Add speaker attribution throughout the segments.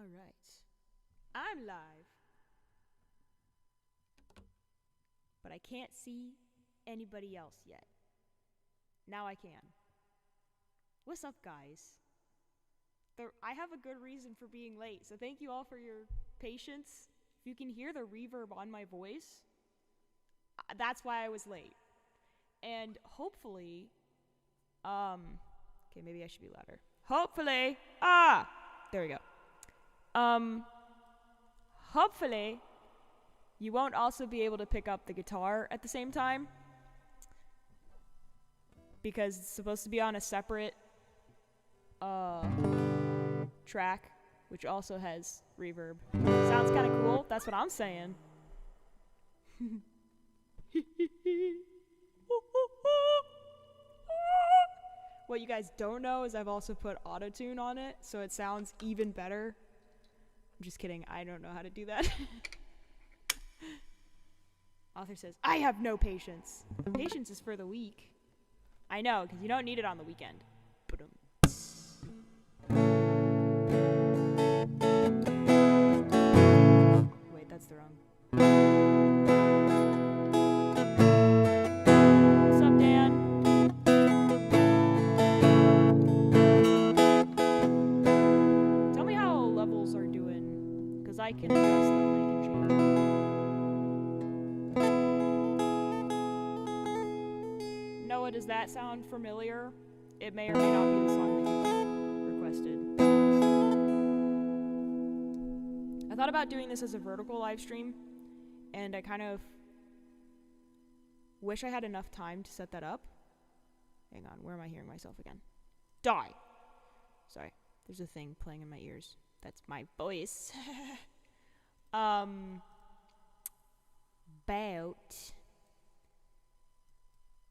Speaker 1: All right. I'm live. But I can't see anybody else yet. Now I can. What's up, guys? I have a good reason for being late, so thank you all for your patience. If you can hear the reverb on my voice, that's why I was late. And hopefully, okay, maybe I should be louder. Hopefully, there we go. Hopefully, you won't also be able to pick up the guitar at the same time, because it's supposed to be on a separate track, which also has reverb. Sounds kind of cool. That's what I'm saying. What you guys don't know is I've also put autotune on it, so it sounds even better. I'm just kidding. I don't know how to do that. Author says, I have no patience. Patience is for the weak. I know, because you don't need it on the weekend. Wait, that's the wrong. What's up, Dan? Tell me how levels are doing, because I can adjust them. I can change them. Noah, does that sound familiar? It may or may not be the song that you requested. I thought about doing this as a vertical live stream, and I kind of wish I had enough time to set that up. Hang on, where am I hearing myself again? Die! Sorry, there's a thing playing in my ears. That's my voice.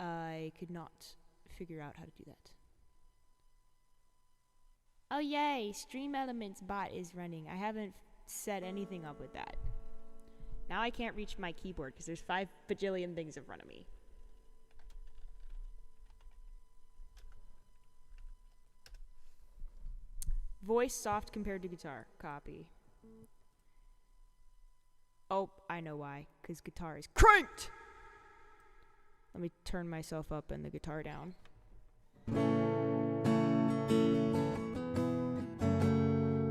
Speaker 1: I could not figure out how to do that. Oh yay, Stream Elements bot is running. I haven't set anything up with that. Now I can't reach my keyboard because there's 5 bajillion things in front of me. Voice soft compared to guitar. Copy. Oh, I know why. Because guitar is cranked! Let me turn myself up and the guitar down.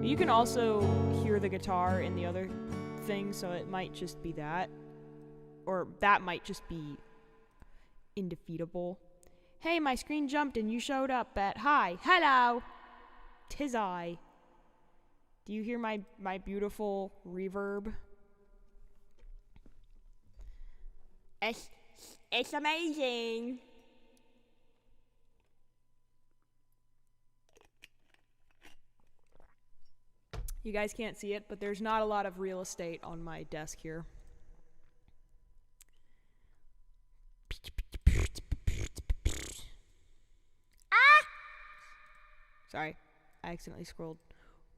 Speaker 1: You can also hear the guitar in the other thing, so it might just be that. Or that might just be indefeatable. Hey, my screen jumped and you showed up at hi. Hello! 'Tis I. Do you hear my beautiful reverb? It's amazing! You guys can't see it, but there's not a lot of real estate on my desk here. Ah! Sorry, I accidentally scrolled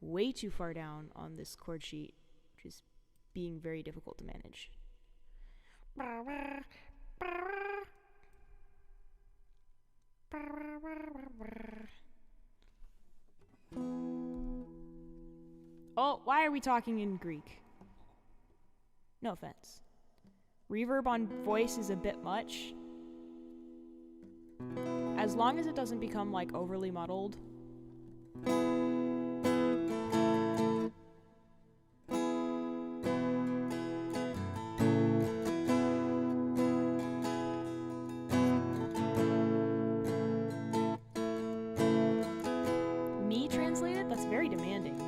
Speaker 1: way too far down on this chord sheet, which is being very difficult to manage. Oh, why are we talking in Greek? No offense. Reverb on voice is a bit much. As long as it doesn't become like overly muddled. Me translate it? That's very demanding.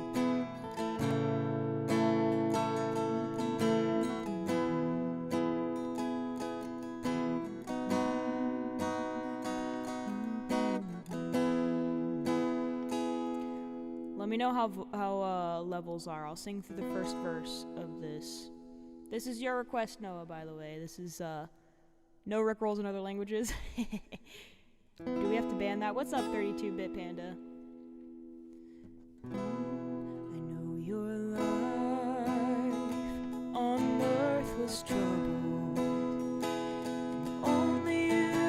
Speaker 1: Let me know how levels are. I'll sing through the first verse of this. This is your request, Noah, by the way. This is no Rickrolls in other languages. Do we have to ban that? What's up, 32-bit panda? I know your life on earth was troubled. Only you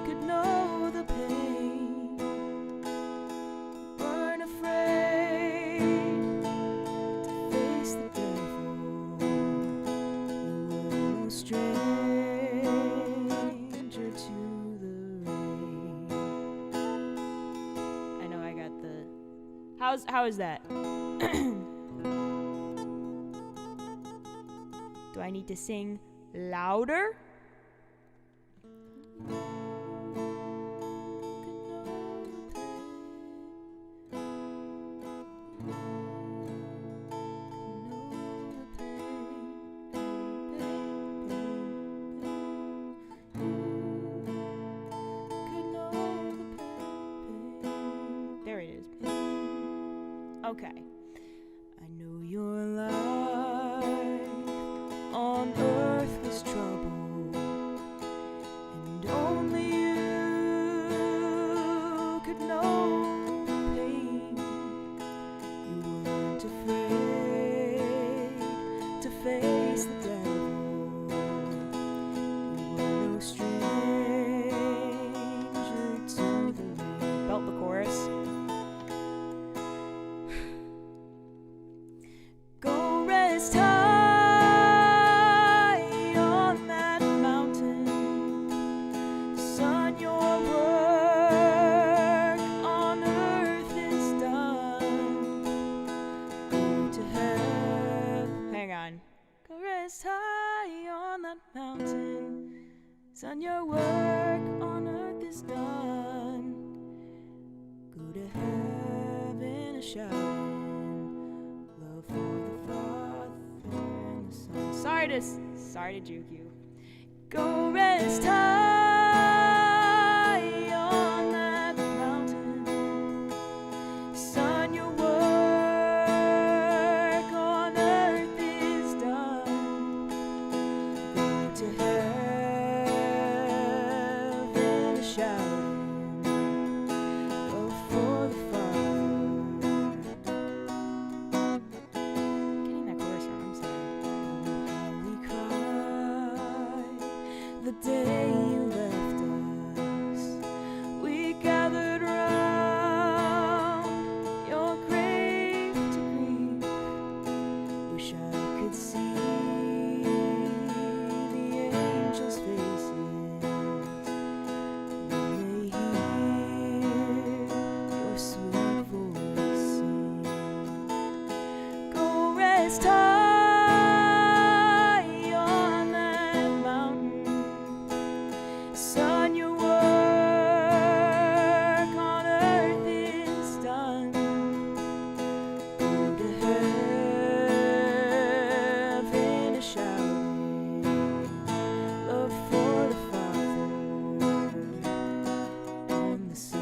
Speaker 1: could know the pain. Weren't afraid How is that? Do I need to sing louder? There it is. Okay. I know your life on earth was trouble, and only you could know the pain. You weren't afraid to face the devil. You were no stranger to the rain. Belt the chorus. Go rest high on that mountain, son, your work on earth is done. Go to heaven. Hang on. Go rest high on that mountain, son, your work on earth is done. Go to heaven a shouting, love for the Father and the Son. Sorry to juke you. Go rest high on that mountain, son, your work on earth is done. Go to heaven a shouting, love for the Father. Getting that chorus wrong, I'm sorry. We cried the day you left us. We gathered round your grave to grieve. Wish I could see the angels' faces when they hear your sweet voice sing. Go rest high on that mountain, son, your work on earth is done. Go to heaven a shouting, love for the Father and the Son.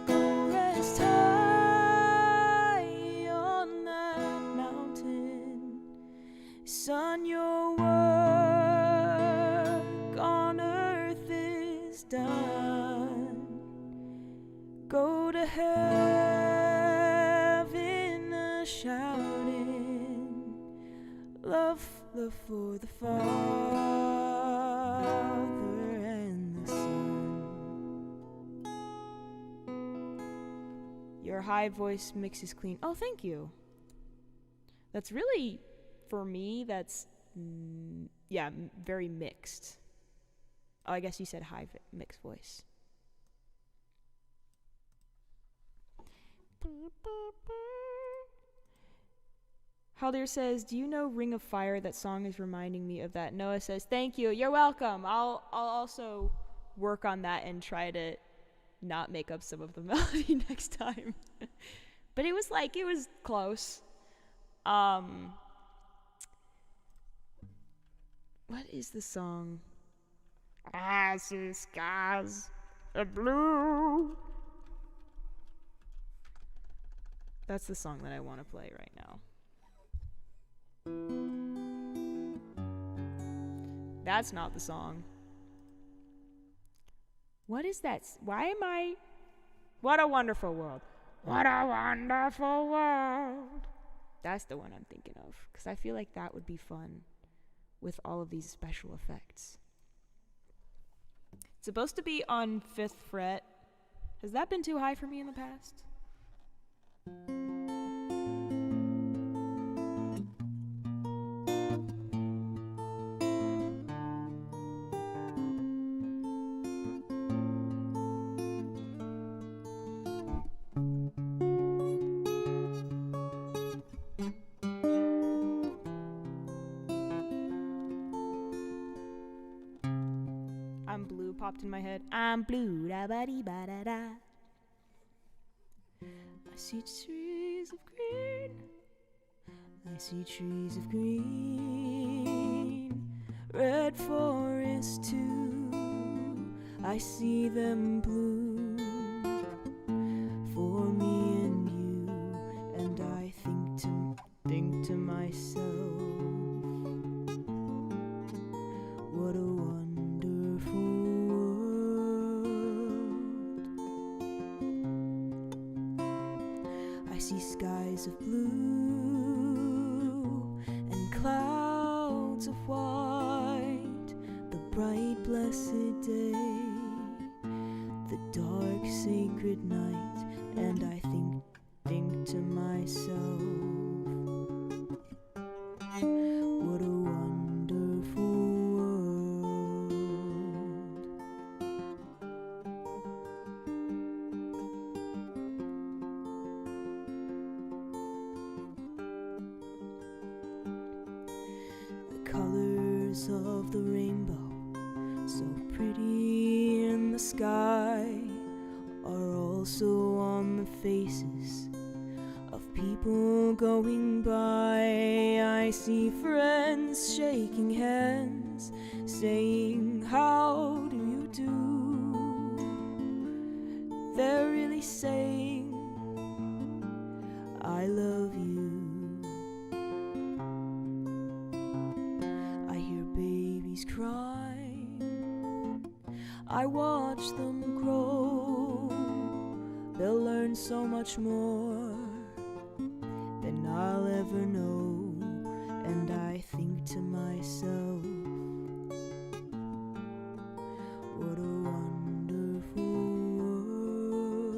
Speaker 1: Go rest high on that mountain, son, your work on earth is done. Go to heaven a shouting, love for the Father and the Son. Your high voice mixes clean. Oh, thank you. That's really, for me, that's, very mixed. Oh, I guess you said high mixed voice. Haldir says, do you know Ring of Fire? That song is reminding me of that. Noah says, thank you. You're welcome. I'll also work on that and try to not make up some of the melody next time. But it was close. What is the song? I see skies of blue. That's the song that I want to play right now. That's not the song. What is that? Why am I? What a wonderful world. What a wonderful world. That's the one I'm thinking of, because I feel like that would be fun with all of these special effects. It's supposed to be on 5th fret. Has that been too high for me in the past? I'm blue popped in my head. I'm blue, da ba dee ba da da. I see trees of green. I see trees of green. Red forest too. I see them blue for me and you. And I think to myself, what a wonderful world. I see skies of blue and clouds of white, the bright blessed day, the dark sacred night, and I think to myself, what a wonderful world. The colors of the rainbow, so pretty in the sky, are also on the faces of people going by. I see friends shaking hands, saying, how do you do? They're really saying, I love you. I hear babies crying, I watch them grow. They'll learn so much more than I'll ever know. And I think to myself, what a wonderful world.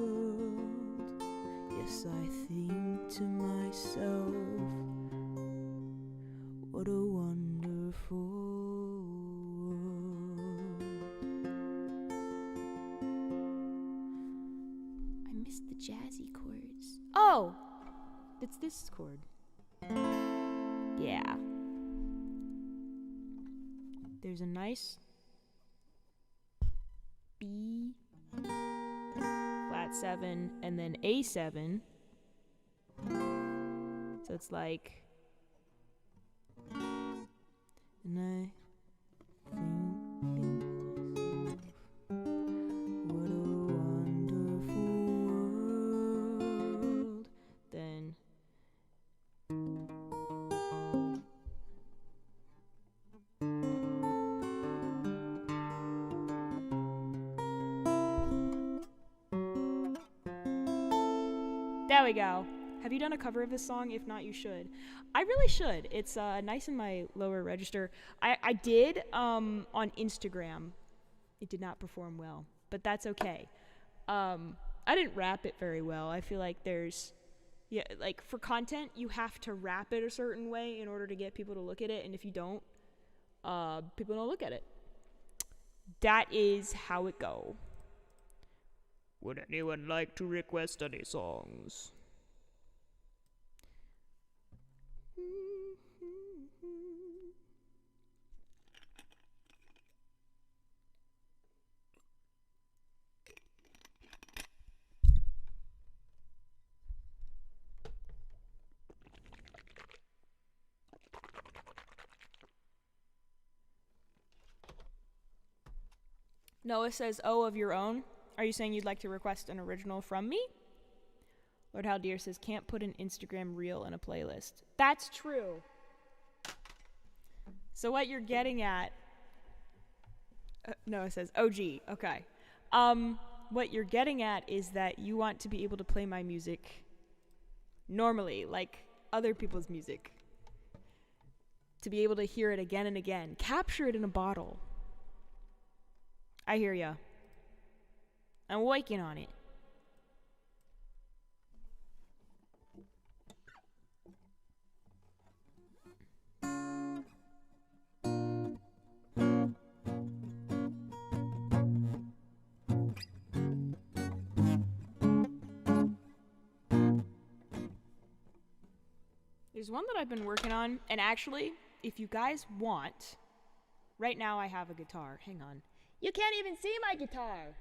Speaker 1: Yes, I think to myself, what a wonderful world. I missed the jazzy chords. Oh! It's this chord. Yeah. There's a nice B, flat 7, and then A7. So it's like, and I think what a wonderful world. Then there we go. Have you done a cover of this song? If not, you should. I really should. It's nice in my lower register. I did on Instagram. It did not perform well, but that's okay. I didn't rap it very well. I feel like like for content, you have to rap it a certain way in order to get people to look at it, and if you don't, people don't look at it. That is how it go. Would anyone like to request any songs? Noah says, oh, of your own? Are you saying you'd like to request an original from me? Lord Haldir says, can't put an Instagram reel in a playlist. That's true. So what you're getting at... Noah says, OG, okay. what you're getting at is that you want to be able to play my music normally, like other people's music. To be able to hear it again and again. Capture it in a bottle. I hear ya. I'm working on it. There's one that I've been working on, and actually, if you guys want, right now I have a guitar. Hang on. You can't even see my guitar.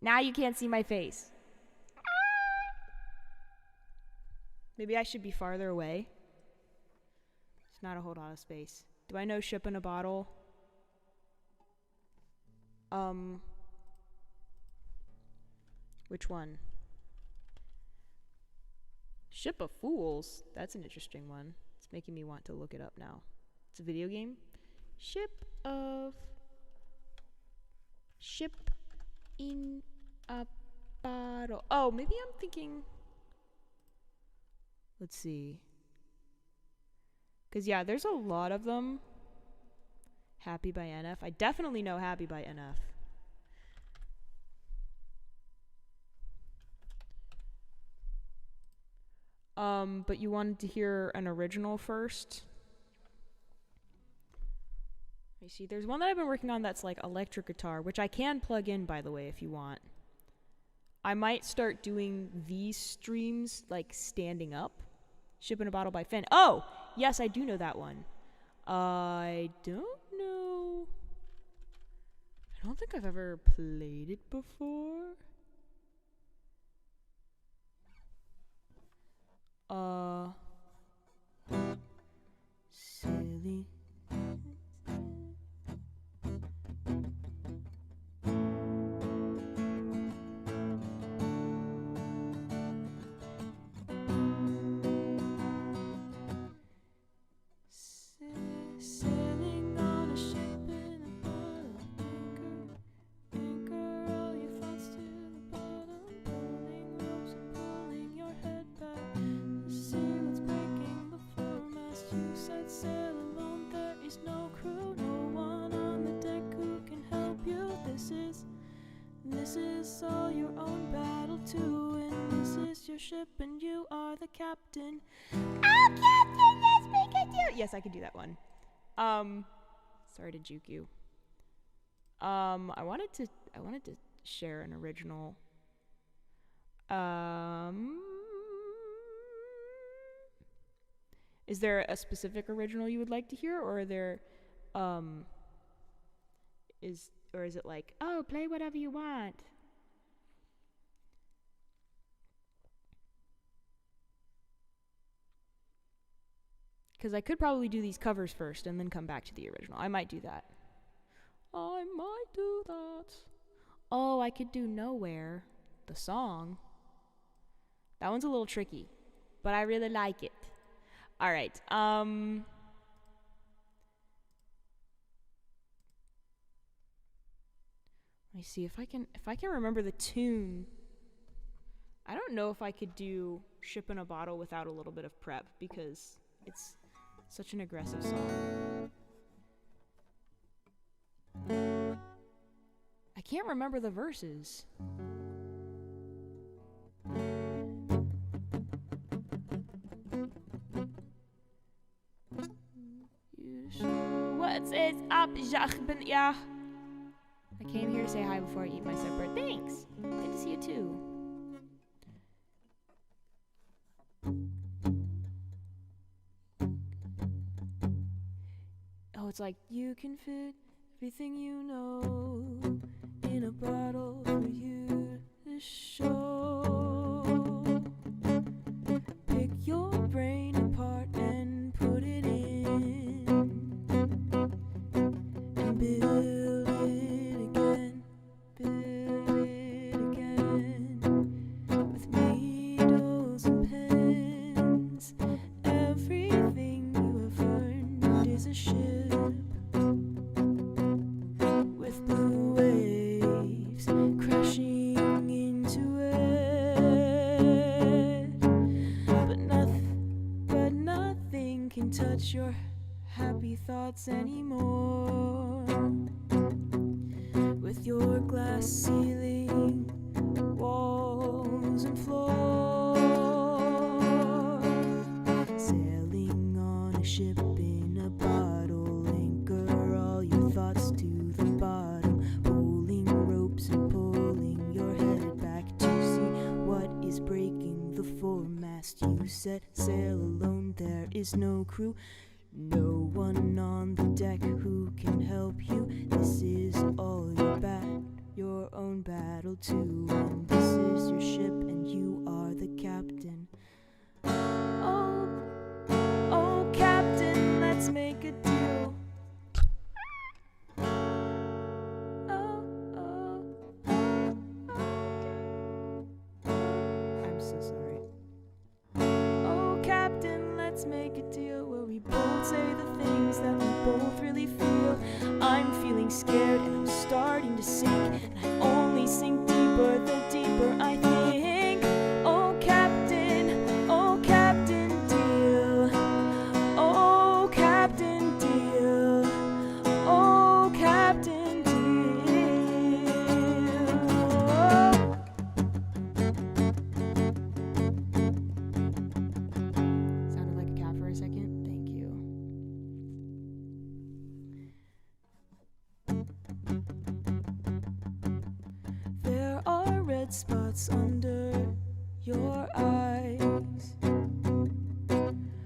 Speaker 1: Now you can't see my face. Maybe I should be farther away. It's not a whole lot of space. Do I know Ship in a Bottle? Which one? Ship of Fools? That's an interesting one. It's making me want to look it up now. It's a video game. Ship in a Bottle. Oh, maybe I'm thinking... Let's see. Because, yeah, there's a lot of them. Happy by NF. I definitely know Happy by NF. But you wanted to hear an original first? I see. There's one that I've been working on that's like electric guitar, which I can plug in, by the way, if you want. I might start doing these streams like standing up. Ship in a Bottle by Finn. Oh! Yes, I do know that one. I don't know. I don't think I've ever played it before. Silly. Sailing on a ship in a bottle, anchor all your thoughts to the bottom, pulling ropes and pulling your head back to see what's breaking the foremast. You said sail alone, there is no crew, no one on the deck who can help you. This is all your own battle to win. This is your ship and you are the captain. Oh, Captain, let's make it do. Yes, I can do that one. Sorry to juke you. I wanted to share an original. Is there a specific original you would like to hear, or are there, is it like, oh, play whatever you want? Because I could probably do these covers first and then come back to the original. I might do that. I might do that. Oh, I could do Nowhere, the song. That one's a little tricky, but I really like it. All right. Let me see if I can remember the tune. I don't know if I could do Ship in a Bottle without a little bit of prep, because it's such an aggressive song. I can't remember the verses. What's it up, Jacques? Yeah. I came here to say hi before I eat my supper. Thanks. Good to see you too. Oh, it's like, you can fit everything you know in a bottle for you to show. Pick your brain apart and put it in, and build it again with needles and pens. Everything you have earned is a ship with blue waves.
Speaker 2: touch your happy thoughts anymore. With your glass ceiling, walls and floor, sailing on a ship in a bottle, anchor all your thoughts to the bottom, pulling ropes and pulling your head back to see what is breaking the foremast. You set sail alone, there is no crew, no one on the deck who can help you. This is all your own battle too, and this is your ship and you are the captain. Oh, oh captain, let's make a deal. I'm so sorry. Oh captain, let's make a deal where we both say the things that we both really feel. I'm feeling scared and I'm starting to sink, and I only sink deeper the deeper I think. Oh captain deal. Oh captain deal. Oh captain deal. Sounded like a cat for a second. Thank you. There are red spots under your eyes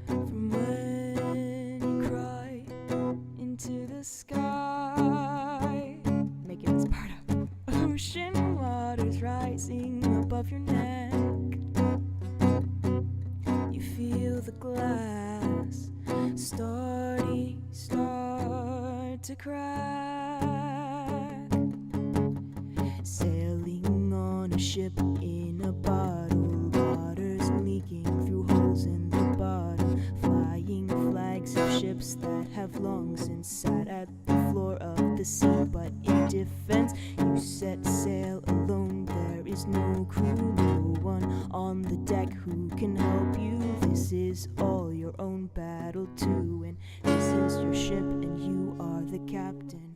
Speaker 2: from when you cry into the sky, making this part of ocean waters rising above your neck. You feel the glass start to crack. Sailing on a ship in a bottle, waters leaking through holes in the bottom, flying flags of ships that have long since sat at the floor of the sea. But in defense, you set sail alone, there is no crew, no one on the deck who can help you. This is all your own battle too, and this is your ship and you are the captain.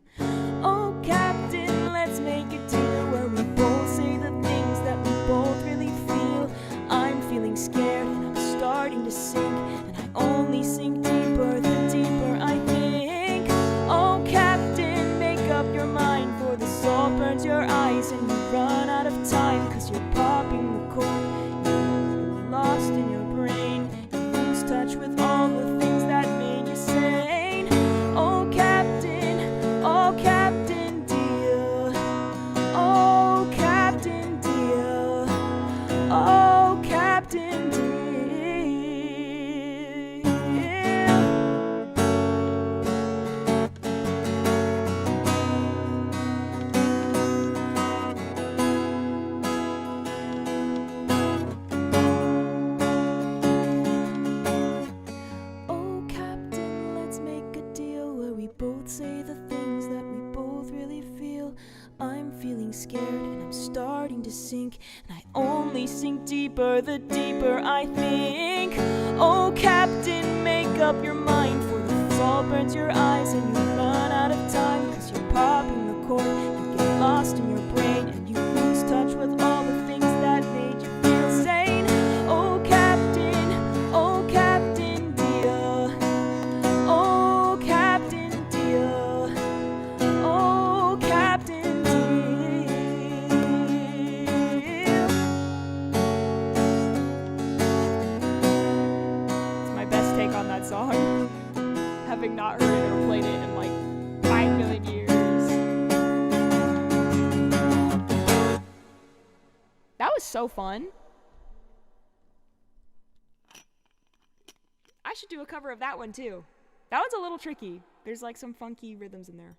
Speaker 2: Oh captain, let's make a deal where we both say the things that we both really feel. I'm feeling scared and I'm starting to sink, and I only sink deeper the deeper I think. Oh captain, make up your mind, for the salt burns your eyes and you run out of time, 'cause you're popping the cork, you're lost in your brain, you lose touch with all the things that made you sane. Oh captain deal. Oh captain deal. Oh captain deal. Oh captain, let's make a deal where we both say the things that we both really feel. I'm feeling scared and I'm starting to sink, and I only sink deeper the deeper I think. Oh captain, make up your mind, for the salt burns your eyes and you run out of time, 'cause you're popping the cork, you get lost in your brain and you lose touch with all the things that made you feel sane. Oh captain deal. Oh captain deal. Oh captain deal. It's my best take on that song, having not heard it or played it in like 5 million years. That was so fun. I should do a cover of that one too. That one's a little tricky. There's like some funky rhythms in there.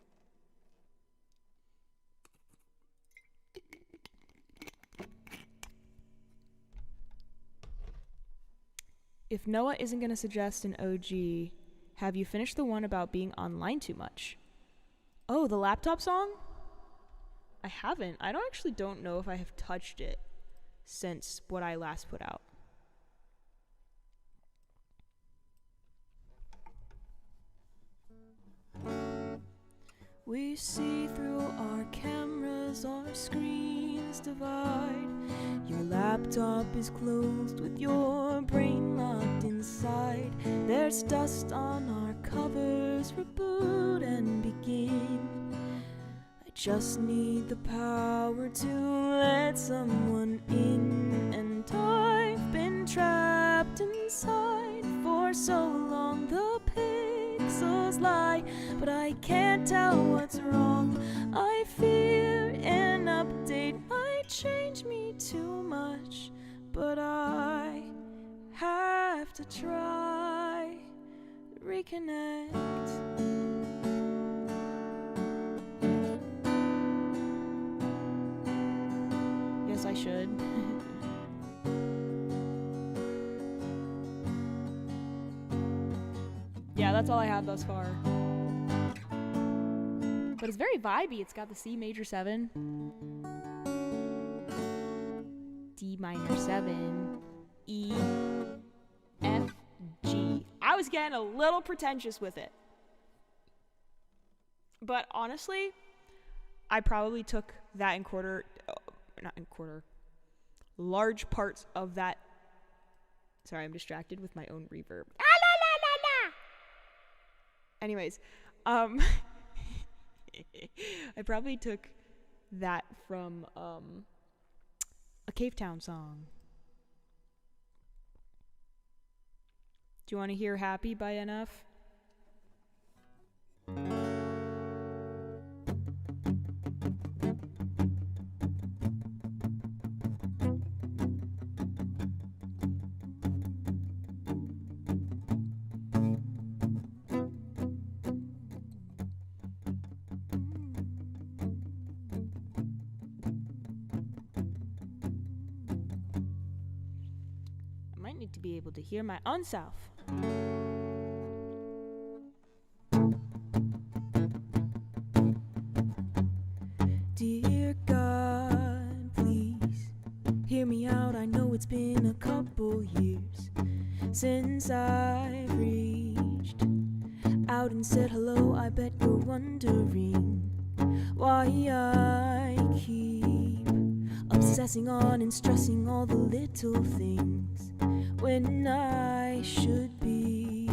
Speaker 2: If Noah isn't going to suggest an OG, have you finished the one about being online too much? Oh, the laptop song? I haven't. I don't know if I have touched it since what I last put out. We see through our cameras, our screens divide. Your laptop is closed with your brain locked inside. There's dust on our covers, reboot and begin. I just need the power to let someone in, and I've been trapped inside for so long. The pixels lie, but I can't tell what's wrong. I fear an update might change me too much, but I have to try to reconnect.
Speaker 1: Yes, I should. Yeah, that's all I have thus far. But it's very vibey. It's got the C major 7, D minor 7, E, F, G. I was getting a little pretentious with it. But honestly, I probably took that large parts of that. Sorry, I'm distracted with my own reverb. Anyways, I probably took that from a Cave Town song. Do you want to hear Happy by NF? To be able to hear my own self.
Speaker 2: Dear God, please hear me out. I know it's been a couple years since I've reached out and said hello. I bet you're wondering why I keep obsessing on and stressing all the little things, when I should be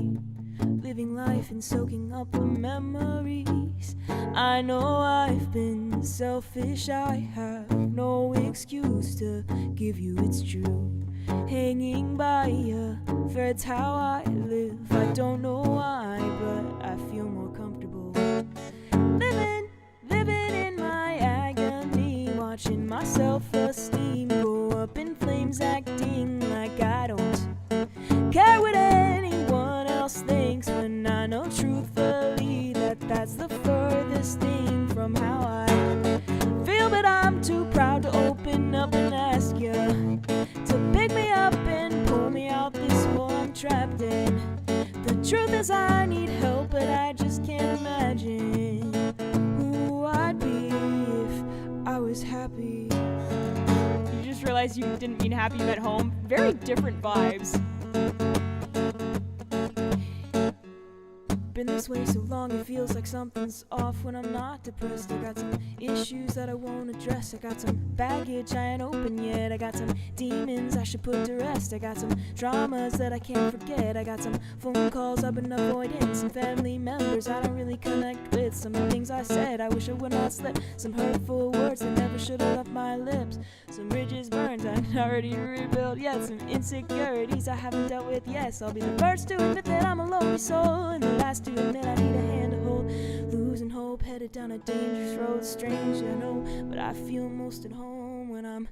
Speaker 2: living life and soaking up the memories. I know I've been selfish, I have no excuse to give you its due. Hanging by a thread's how I live. I don't know why, but I feel more comfortable living in my agony, watching my self-esteem go up in flames, acting like I don't care what anyone else thinks, when I know truthfully that that's the furthest thing from how I feel. But I'm too proud to open up and ask you to pick me up and pull me out this hole I'm trapped in. The truth is I need help, but I just can't imagine who I'd be if I was happy.
Speaker 1: You just realized you didn't mean happy, you meant home. Very different vibes.
Speaker 2: Been this way so long it feels like something's off when I'm not depressed. I got some issues that I won't address. I got some baggage I ain't open yet. I got some demons I should put to rest. I got some dramas that I can't forget. I got some phone calls I've been avoiding, some family members I don't really connect with, some things I said I wish I would not slip, some hurtful words that never should have left my lips, some bridges burned I already rebuilt yet, some insecurities I haven't dealt with. Yes, I'll be the first to admit that I'm a lonely soul, and the last to admit I need a hand to hold. Losing hope, headed down a dangerous road. Strange, I know, but I feel most at home when I'm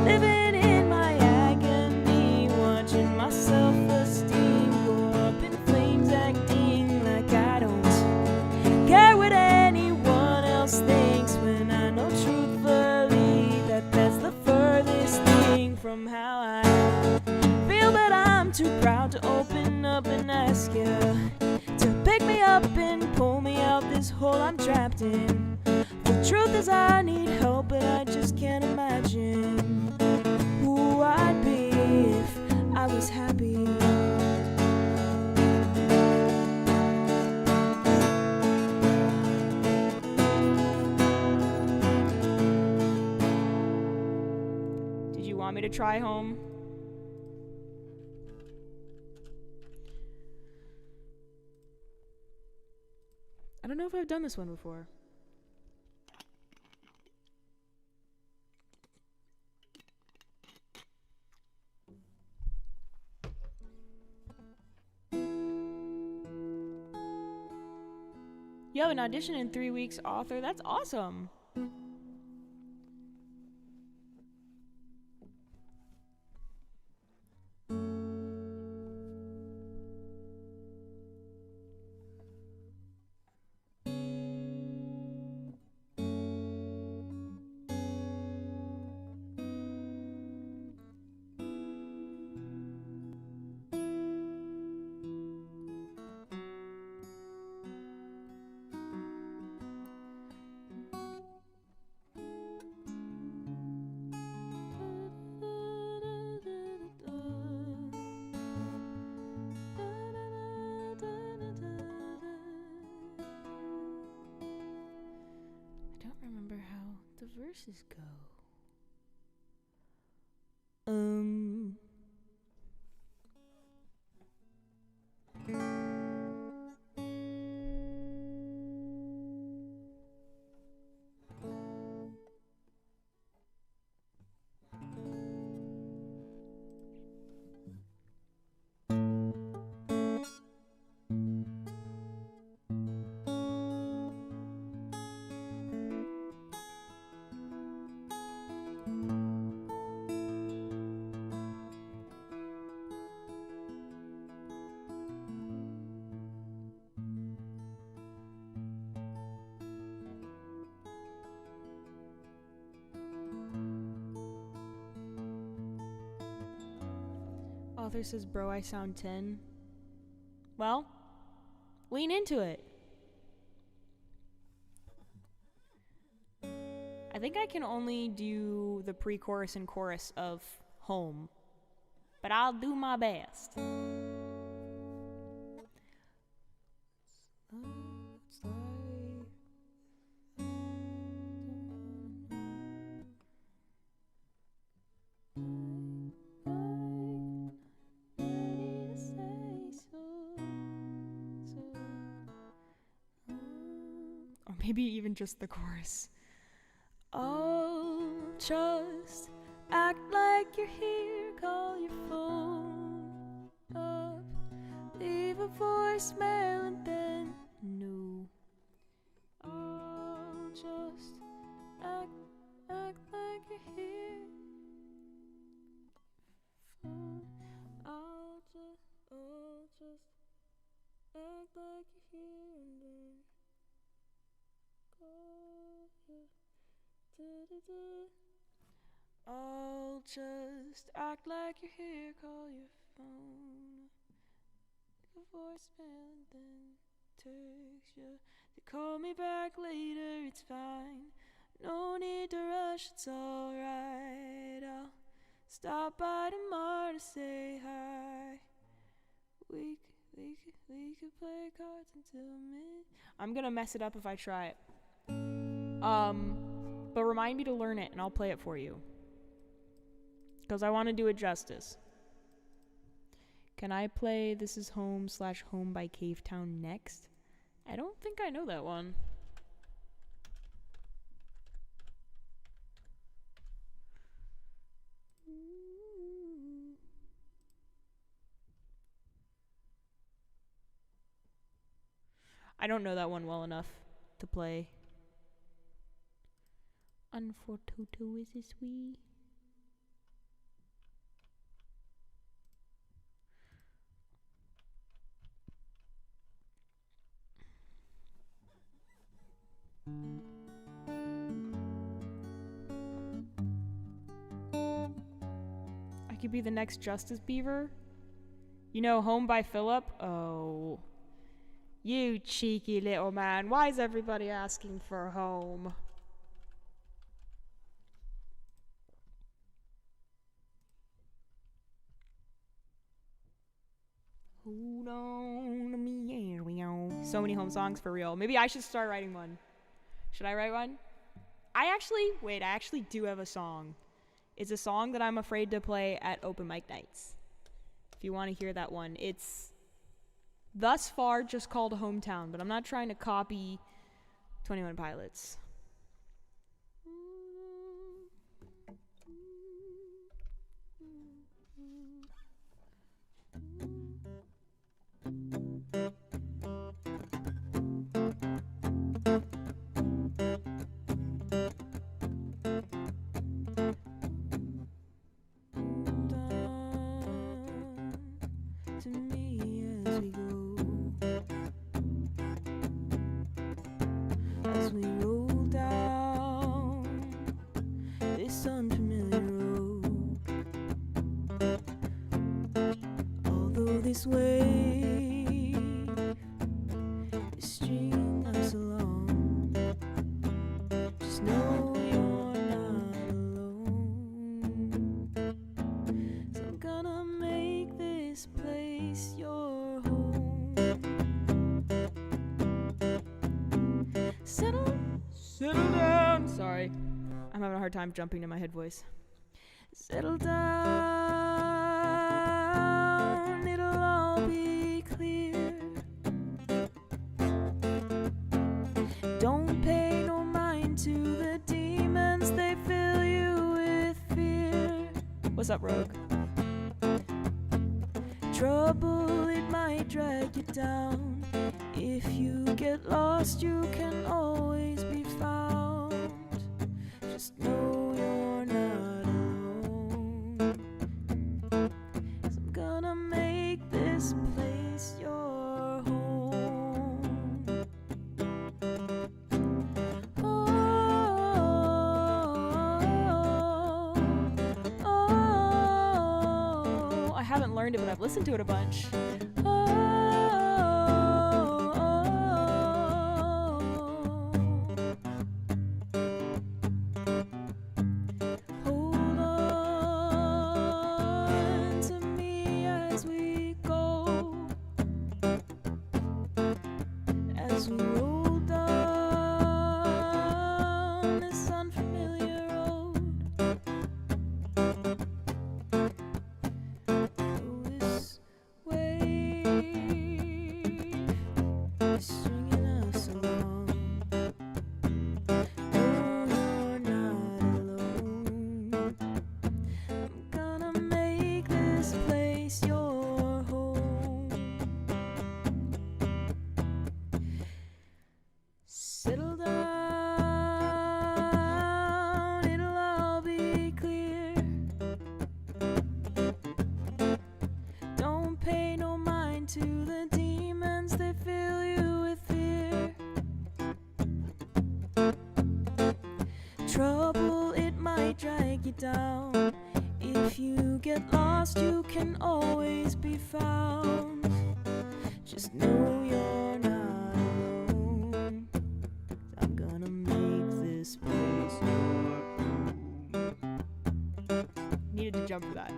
Speaker 2: living in my agony, watching my self-esteem go up in flames, acting like I don't care what anyone else thinks, when I know truthfully that that's the furthest thing from how I feel. But I'm too proud to open up and ask you to pick me up and pull me out this hole I'm trapped in. The truth is I need help, but I just can't imagine
Speaker 1: want me to try home? I don't know if I've done this one before. You have an audition in 3 weeks, author. That's awesome. Verses go. Author says, bro, I sound 10. Well, lean into it. I think I can only do the pre-chorus and chorus of Home, but I'll do my best. Maybe even just the chorus. Oh, just act like you're here, call your phone up, leave a voicemail and then no. Oh, just act like you're here. I'll just act like you're here and then I'll just act like you're here, call your phone, a voicemail and then text you to call me back later, it's fine, no need to rush, it's alright, I'll stop by tomorrow to say hi, we could play cards until mid. I'm gonna mess it up if I try it. But remind me to learn it and I'll play it for you. Because I want to do it justice. Can I play This Is Home / Home by Cavetown next? I don't think I know that one. I don't know that one well enough to play. Unfortunato is this we. I could be the next Justice Beaver. You know Home by Philip? Oh. You cheeky little man. Why is everybody asking for Home? Hold on to me, here we go. So many Home songs for real. Maybe I should start writing one. Should I write one? I actually do have a song. It's a song that I'm afraid to play at open mic nights. If you want to hear that one, it's thus far just called Hometown, but I'm not trying to copy 21 Pilots.
Speaker 2: To me as we go, as we roll down this unfamiliar road. Although this way is stringing us along, just know you're not alone. So I'm gonna make this place your home. Settle
Speaker 1: down. Sorry, I'm having a hard time jumping to my head voice.
Speaker 2: Settle down, it'll all be clear. Don't pay no mind to the demons, they fill you with fear.
Speaker 1: What's up, Rogue?
Speaker 2: Trouble, it might drag you down. If you get lost, you can always be found. Just know you're not alone. 'Cause I'm gonna make this place your home. Oh,
Speaker 1: I haven't learned it, but I've listened to it a bunch.
Speaker 2: Hold on to me as we go, as we roll down this unfamiliar road. This wave is stringing us along. No, you're not alone. I'm gonna make this place your home. Settle down, it'll all be clear. Don't pay no mind to the demons, they fill you with fear. Trouble, it might drag you down. If you get lost, you can always be found. Just know you're not alone. I'm gonna make this place your home.
Speaker 1: Needed to jump for that.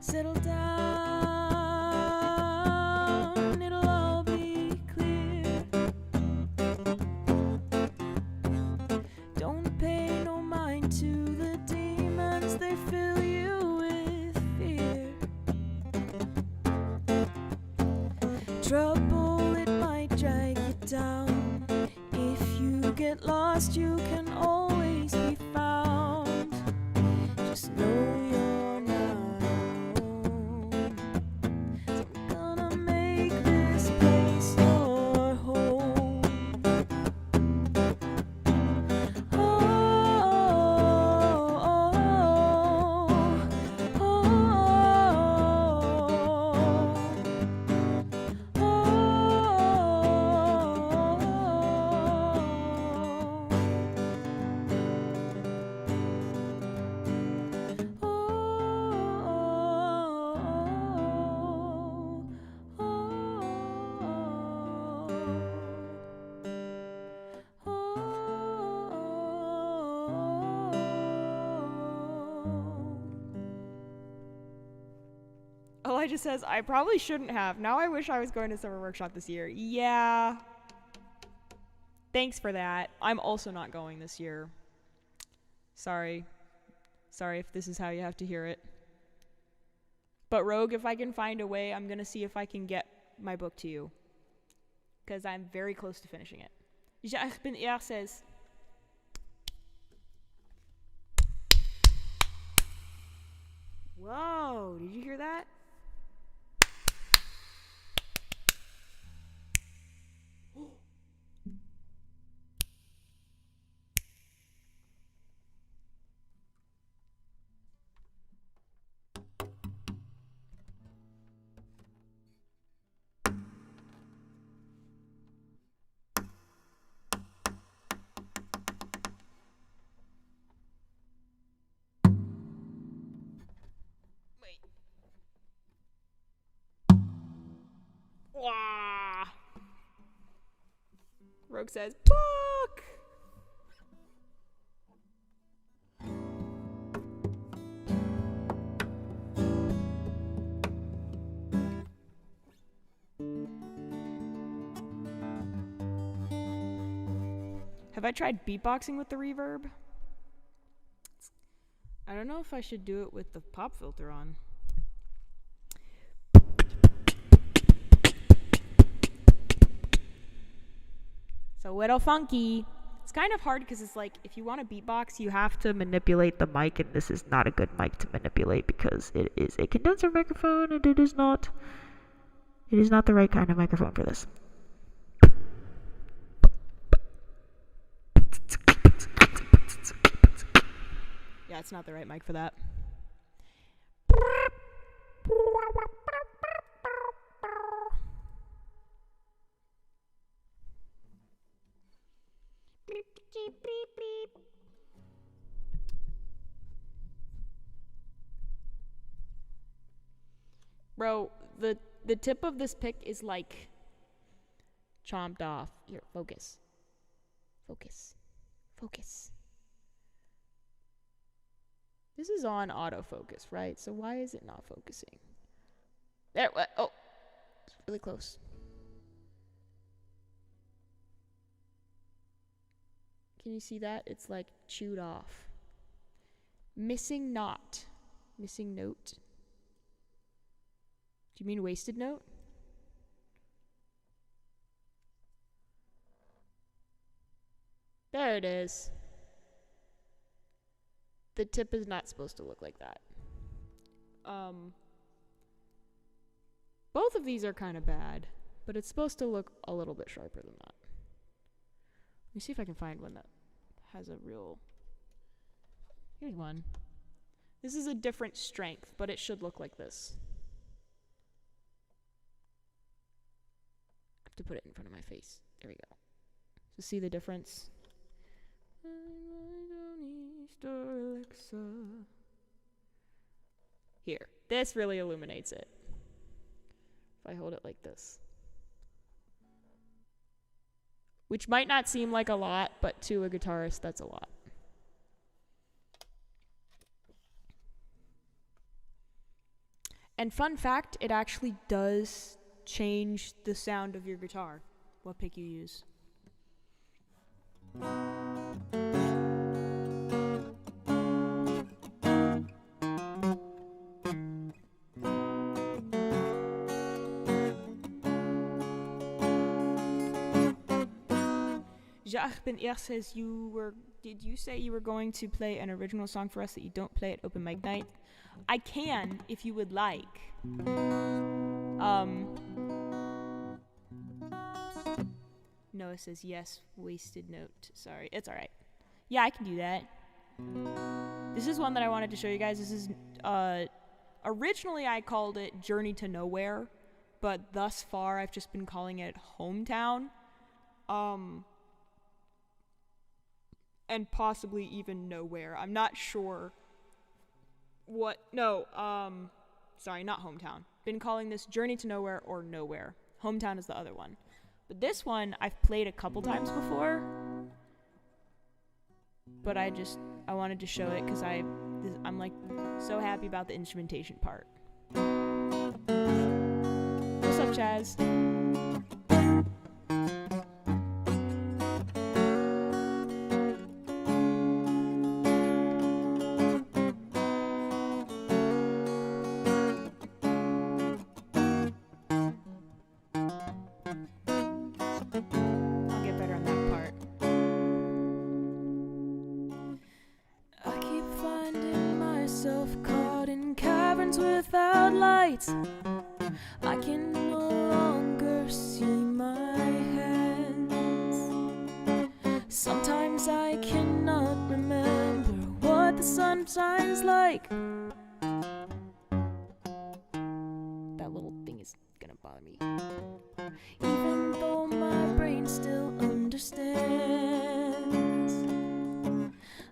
Speaker 2: Settle down, it'll all be clear. Don't pay no mind to the demons, they fill you with fear. Trouble, it might drag you down. If you get lost, you can always be found. Just know you're not alone. So I'm gonna make this place your home. Oh, oh, oh, oh, oh.
Speaker 1: just says, I probably shouldn't have. Now I wish I was going to summer workshop this year. Yeah. Thanks for that. I'm also not going this year. Sorry. Sorry if this is how you have to hear it. But Rogue, if I can find a way, I'm going to see if I can get my book to you. Because I'm very close to finishing it. Ja, ich bin erstes. Whoa, did you hear that? Wah. Rogue says, book! Have I tried beatboxing with the reverb? I don't know if I should do it with the pop filter on. So little funky. It's kind of hard because it's like if you want to beatbox, you have to manipulate the mic, and this is not a good mic to manipulate because it is a condenser microphone, and it is not the right kind of microphone for this. Yeah, it's not the right mic for that. Bro, the tip of this pick is like chomped off. Here, focus. Focus. Focus. This is on autofocus, right? So why is it not focusing? There, what? Oh, it's really close. Can you see that? It's like chewed off. Missing knot. Missing note. Do you mean wasted note? There it is. The tip is not supposed to look like that. Both of these are kind of bad, but it's supposed to look a little bit sharper than that. Let me see if I can find one that has a real... Here's one. This is a different strength, but it should look like this. I have to put it in front of my face. There we go. So see the difference? Here. This really illuminates it. If I hold it like this. Which might not seem like a lot, but to a guitarist, that's a lot. And fun fact, it actually does change the sound of your guitar, what pick you use. Jacques Ben Eer says did you say you were going to play an original song for us that you don't play at open mic night? I can, if you would like. Noah says yes, wasted note. Sorry, it's alright. Yeah, I can do that. This is one that I wanted to show you guys. This is, originally I called it Journey to Nowhere, but thus far I've just been calling it Hometown. And possibly even Nowhere. I'm not sure what... No, sorry, not Hometown. Been calling this Journey to Nowhere or Nowhere. Hometown is the other one. But this one I've played a couple times before. But I wanted to show it because I'm like so happy about the instrumentation part. Chaz. I'll get better on that part.
Speaker 2: I keep finding myself caught in caverns without lights. I can no longer see my hands. Sometimes I cannot remember what the sun shines like.
Speaker 1: That little thing is gonna bother me.
Speaker 2: Even though my brain still understands,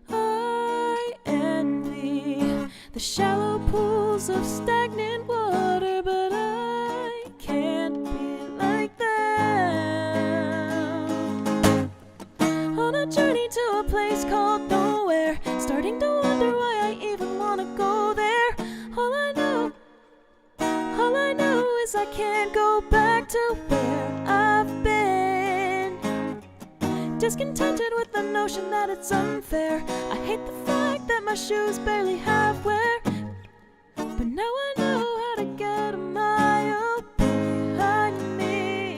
Speaker 2: I envy the shallow pools of stagnant water, but I can't be like them. On a journey to a place called nowhere, starting to wonder why I even want to go there. All I know is I can't go back to where I've been. Discontented with the notion that it's unfair. I hate the fact that my shoes barely have wear. But now I know how to get a mile behind me.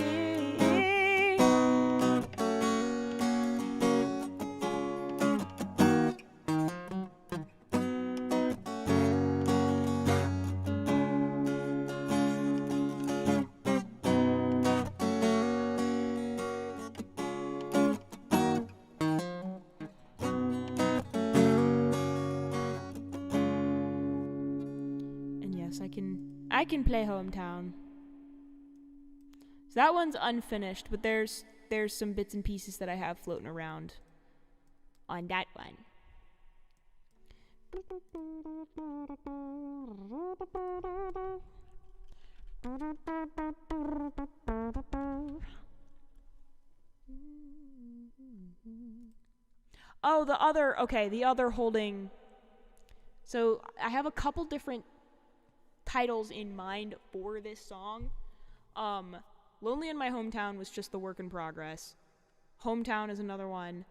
Speaker 1: And yes, I can play Hometown. So that one's unfinished, but there's some bits and pieces that I have floating around on that one. Oh, the other holding. So I have a couple different titles in mind for this song. Lonely in My Hometown was just the work in progress. Hometown is another one.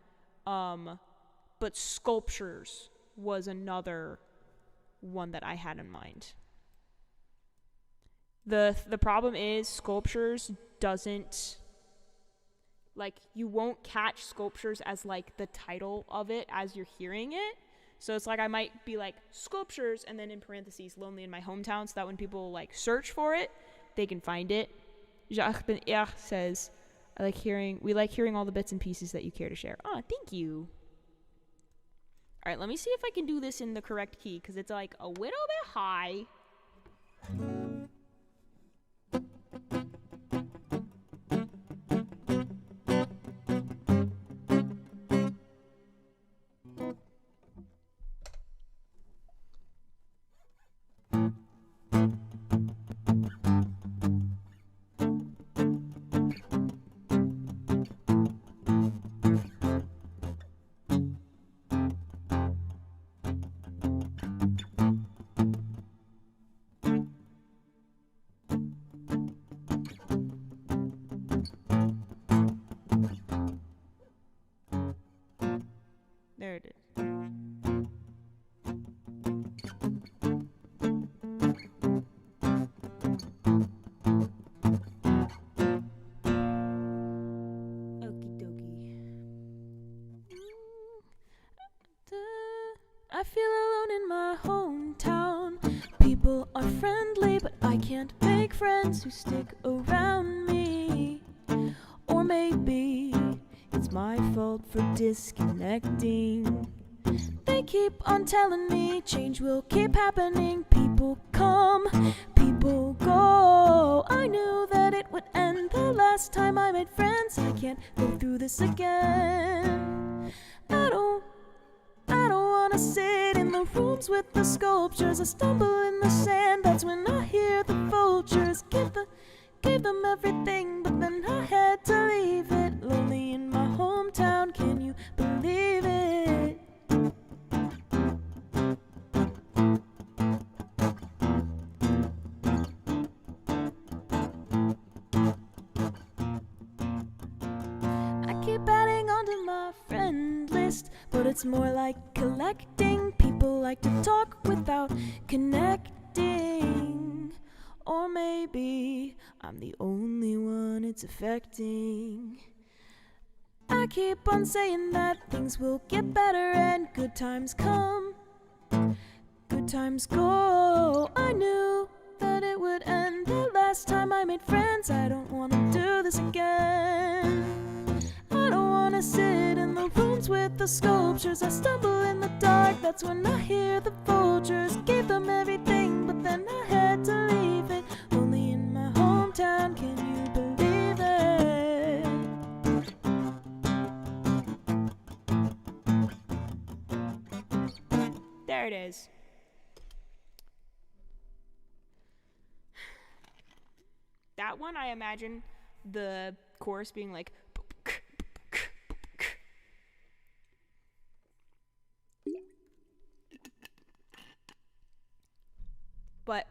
Speaker 1: But Sculptures was another one that I had in mind. The problem is Sculptures doesn't, like, you won't catch Sculptures as like the title of it as you're hearing it. So it's like I might be like Sculptures and then in parentheses Lonely in My Hometown, so that when people like search for it, they can find it. Jacques Ben Eyre says, we like hearing all the bits and pieces that you care to share. Oh, thank you. All right, let me see if I can do this in the correct key, because it's like a little bit high. There it is. Okie dokie.
Speaker 2: I feel alone in my hometown. People are friendly, but I can't make friends who stick around me. Or maybe it's my fault for disconnecting. They keep on telling me change will keep happening. People come, people go. I knew that it would end the last time I made friends. I can't go through this again. I don't wanna sit in the rooms with the sculptures. I stumble in the sand, that's when I hear the vultures. Gave them everything, but then I had to leave it. Lonely in my hometown, can you believe it? friend list, but it's more like collecting. People like to talk without connecting. Or maybe I'm the only one it's affecting. I keep on saying that things will get better and good times come, good times go. I knew that it would end the last time I made friends. I don't wanna do this again. I don't wanna sit in the rooms with the sculptures. I stumble in the dark, that's when I hear the vultures. Gave them everything, but then I had to leave it. Only in my hometown, can you believe it?
Speaker 1: There it is. That one, I imagine the chorus being like, but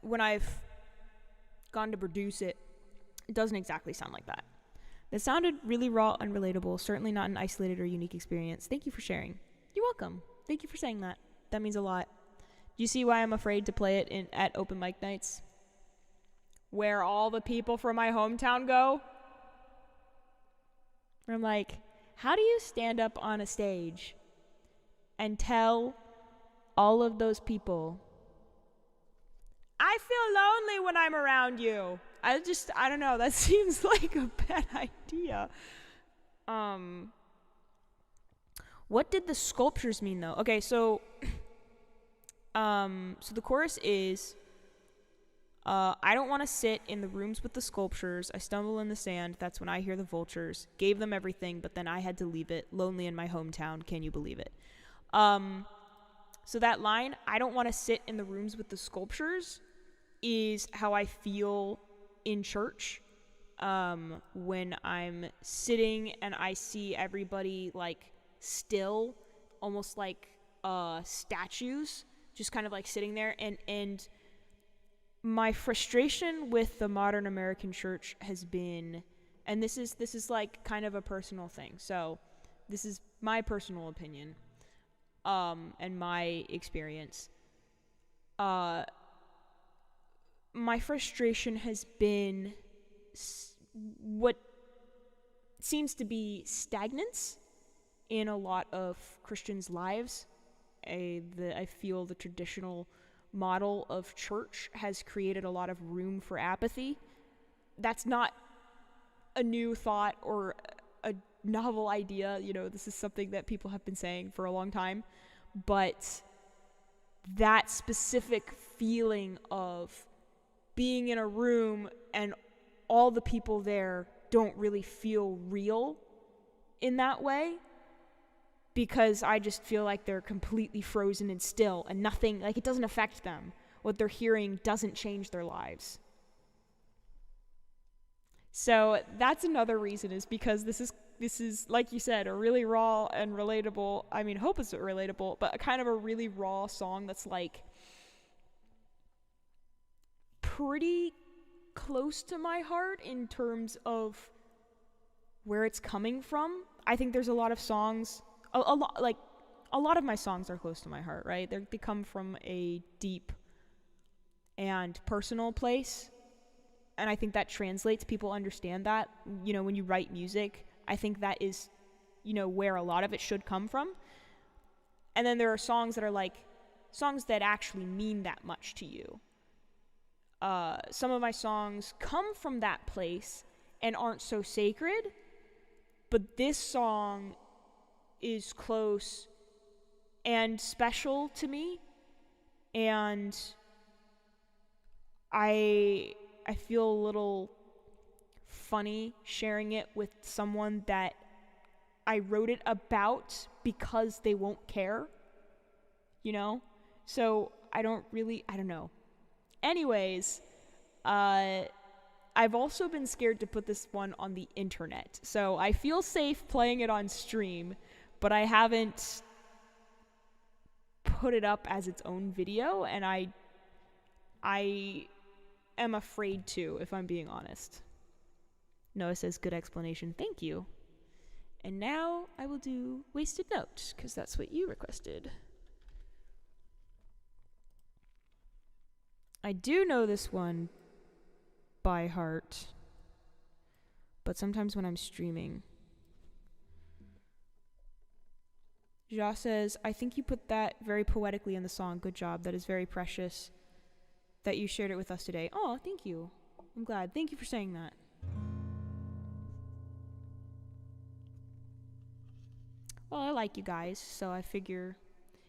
Speaker 1: when I've gone to produce it, it doesn't exactly sound like that. It sounded really raw and relatable, certainly not an isolated or unique experience. Thank you for sharing. You're welcome. Thank you for saying that. That means a lot. Do you see why I'm afraid to play it at open mic nights? Where all the people from my hometown go? Where I'm like, how do you stand up on a stage and tell all of those people, I feel lonely when I'm around you? I don't know, that seems like a bad idea. What did the sculptures mean though? Okay, so the chorus is, I don't want to sit in the rooms with the sculptures. I stumble in the sand. That's when I hear the vultures. Gave them everything, but then I had to leave it. Lonely in my hometown. Can you believe it? So that line, I don't want to sit in the rooms with the sculptures, is how I feel in church. When I'm sitting and I see everybody like still, almost like statues, just kind of like sitting there, and my frustration with the modern American church has been, and this is like kind of a personal thing, so this is my personal opinion, and my experience. My frustration has been what seems to be stagnance in a lot of Christians' lives. I feel the traditional model of church has created a lot of room for apathy. That's not a new thought or a novel idea. You know, this is something that people have been saying for a long time. But that specific feeling of being in a room and all the people there don't really feel real in that way, because I just feel like they're completely frozen and still, and nothing, like, it doesn't affect them. What they're hearing doesn't change their lives. So that's another reason, is because this is like you said, a really raw and relatable, I mean, hope it's relatable, but a kind of a really raw song that's like pretty close to my heart in terms of where it's coming from. I think there's a lot of songs, a lot of my songs are close to my heart, right? They come from a deep and personal place, and I think that translates. People understand that, you know, when you write music, I think that is, you know, where a lot of it should come from. And then there are songs that are like songs that actually mean that much to you. Some of my songs come from that place and aren't so sacred, but this song is close and special to me, and I feel a little funny sharing it with someone that I wrote it about because they won't care, you know? So I don't know. Anyways, I've also been scared to put this one on the internet. So I feel safe playing it on stream, but I haven't put it up as its own video, and I am afraid to, if I'm being honest. Noah says, good explanation. Thank you.
Speaker 2: And now I will do Wasted Note, because that's what you requested. I do know this one by heart, but sometimes when I'm streaming. Ja says, I think you put that very poetically in the song. Good job. That is very precious that you shared it with us today. Oh, thank you. I'm glad. Thank you for saying that. Well, I like you guys, so I figure...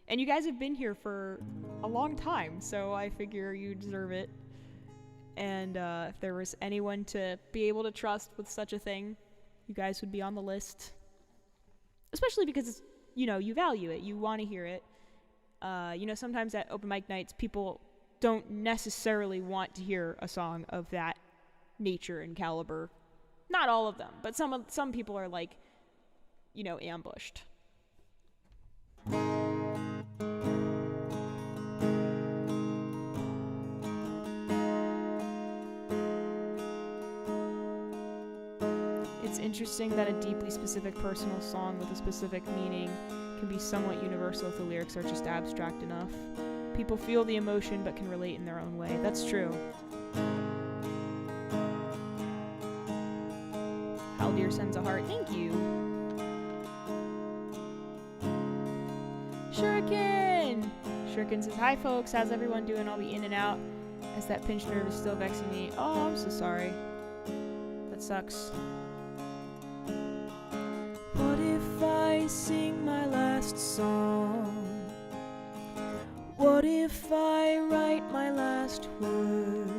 Speaker 2: And you guys have been here for a long time, so I figure you deserve it. And if there was anyone to be able to trust with such a thing, you guys would be on the list. Especially because, it's, you know, you value it. You want to hear it. You know, sometimes at open mic nights, people don't necessarily want to hear a song of that nature and caliber. Not all of them, but some people are like, you know, ambushed. It's interesting that a deeply specific personal song with a specific meaning can be somewhat universal if the lyrics are just abstract enough. People feel the emotion but can relate in their own way. That's true. Haldir sends a heart. Thank you. Shuriken! Shuriken says, hi folks, how's everyone doing? I'll be in and out as that pinched nerve is still vexing me. Oh, I'm so sorry. That sucks. What if I sing my last song? What if I write my last word?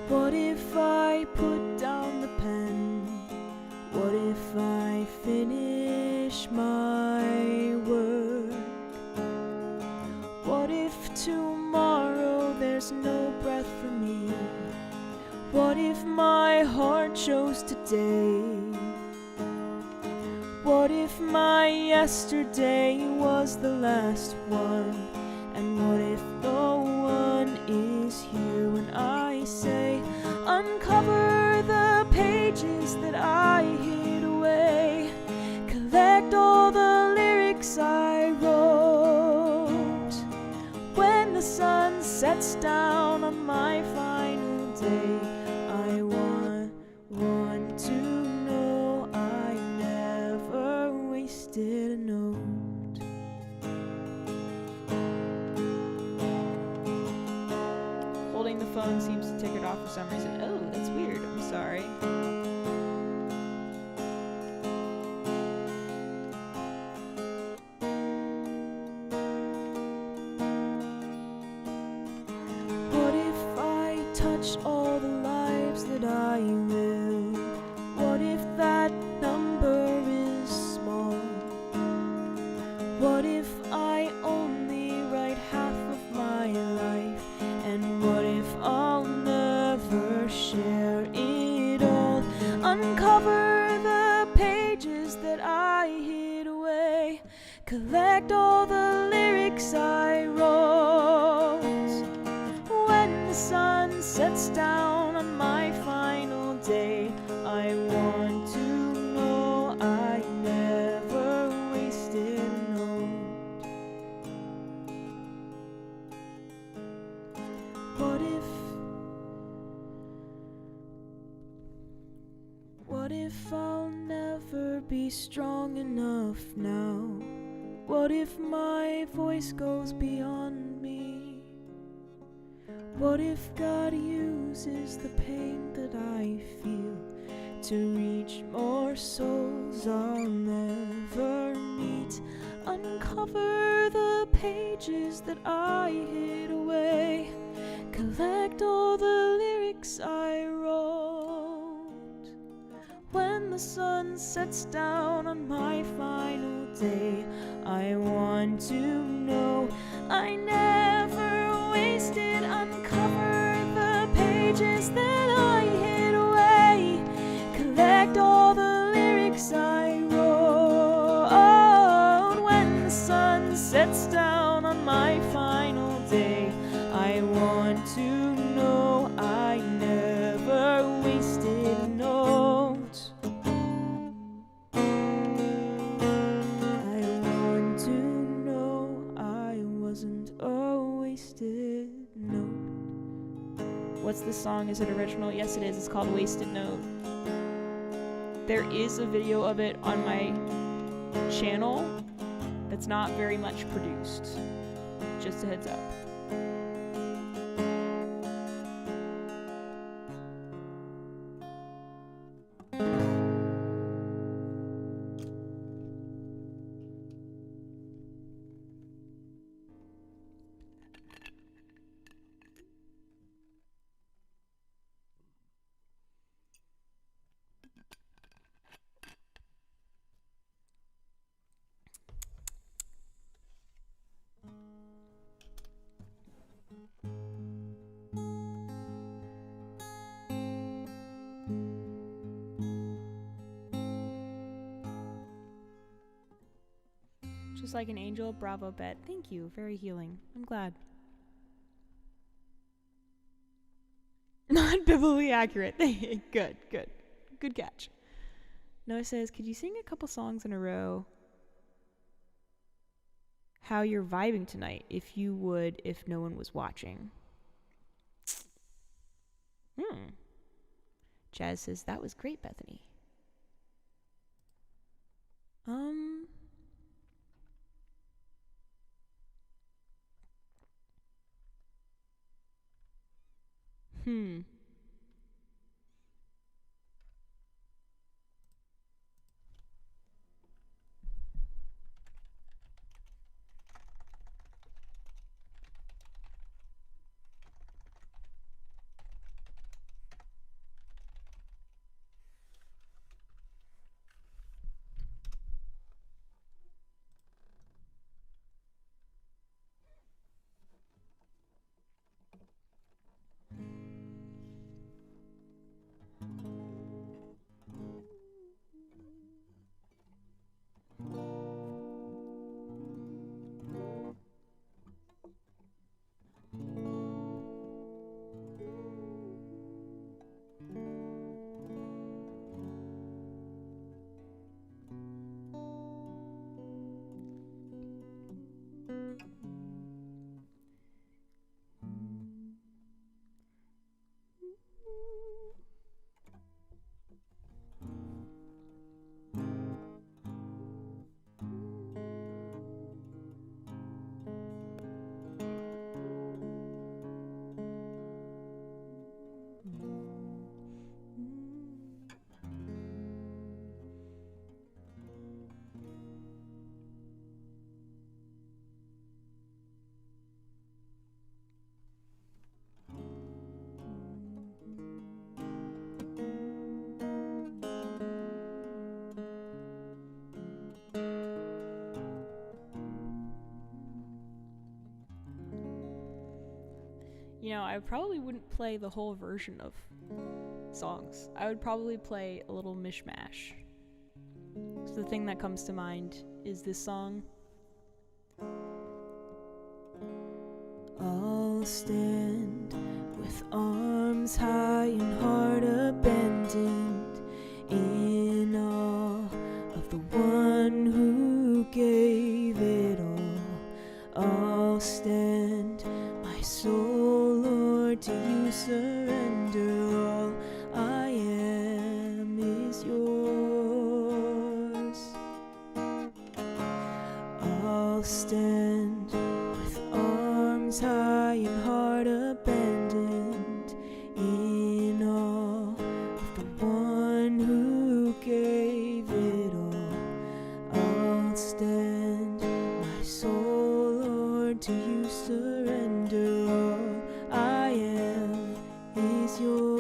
Speaker 2: What if I put down the pen? What if I finish my work? What if tomorrow there's no breath for me? What if my heart chose today? What if my yesterday was the last one? And what if no one is here when I say, uncover the pages that I hid away, collect all the lyrics I wrote, when the sun sets down on my final day, I want to know I never wasted a note. Holding the phone seems to tick it off for some reason. Oh, that's weird. I'm sorry. What if I touch all the lives that I live? What if that number is small? What if I only write half of my life? And what if I'll never share it all? Uncover the pages that I hid away, collect all the lyrics I wrote, when the sun sets down on my final day, I want to know I never wasted a note. What if I'll never be strong enough now? What if my voice goes beyond me? What if God uses the pain that I feel to reach more souls I'll never meet? Uncover the pages that I hid away, collect all the lyrics I wrote, when the sun sets down on my final day, I want to know I never wasted. Uncover the pages that I hid away, collect all the lyrics I wrote, when the sun sets down on my final day, I want to know I never wasted a note.
Speaker 1: What's this song? Is it original? Yes, it is. It's called Wasted Note. There is a video of it on my channel that's not very much produced. Just a heads up. Just like an angel. Bravo, Bet. Thank you. Very healing. I'm glad. Not biblically accurate. Good, good. Good catch. Noah says, could you sing a couple songs in a row? How you're vibing tonight, if you would, if no one was watching. Jazz says, that was great, Bethany. You know, I probably wouldn't play the whole version of songs. I would probably play a little mishmash. So the thing that comes to mind is this song.
Speaker 2: I'll stand with arms high and heart abandoned in awe of the one who gave it all. I'll stand, my soul, Lord, to you surrender. All I am is yours. I'll stand with arms high and heart abandoned in awe of the one who gave it all. I'll stand, my soul, Lord, to you surrender. All I am is yours.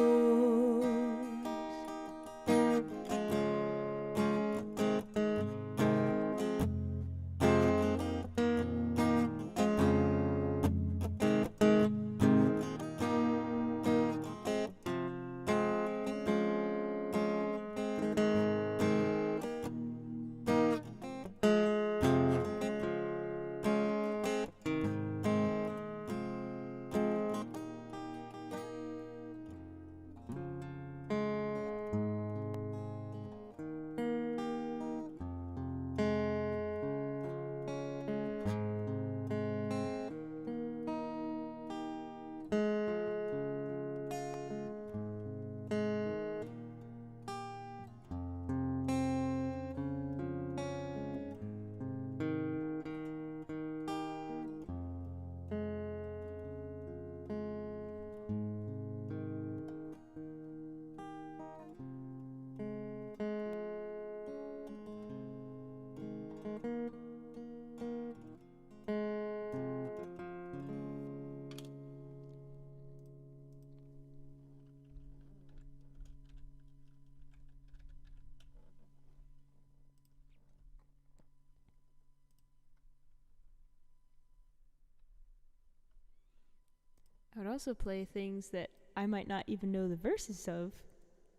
Speaker 1: I would also play things that I might not even know the verses of,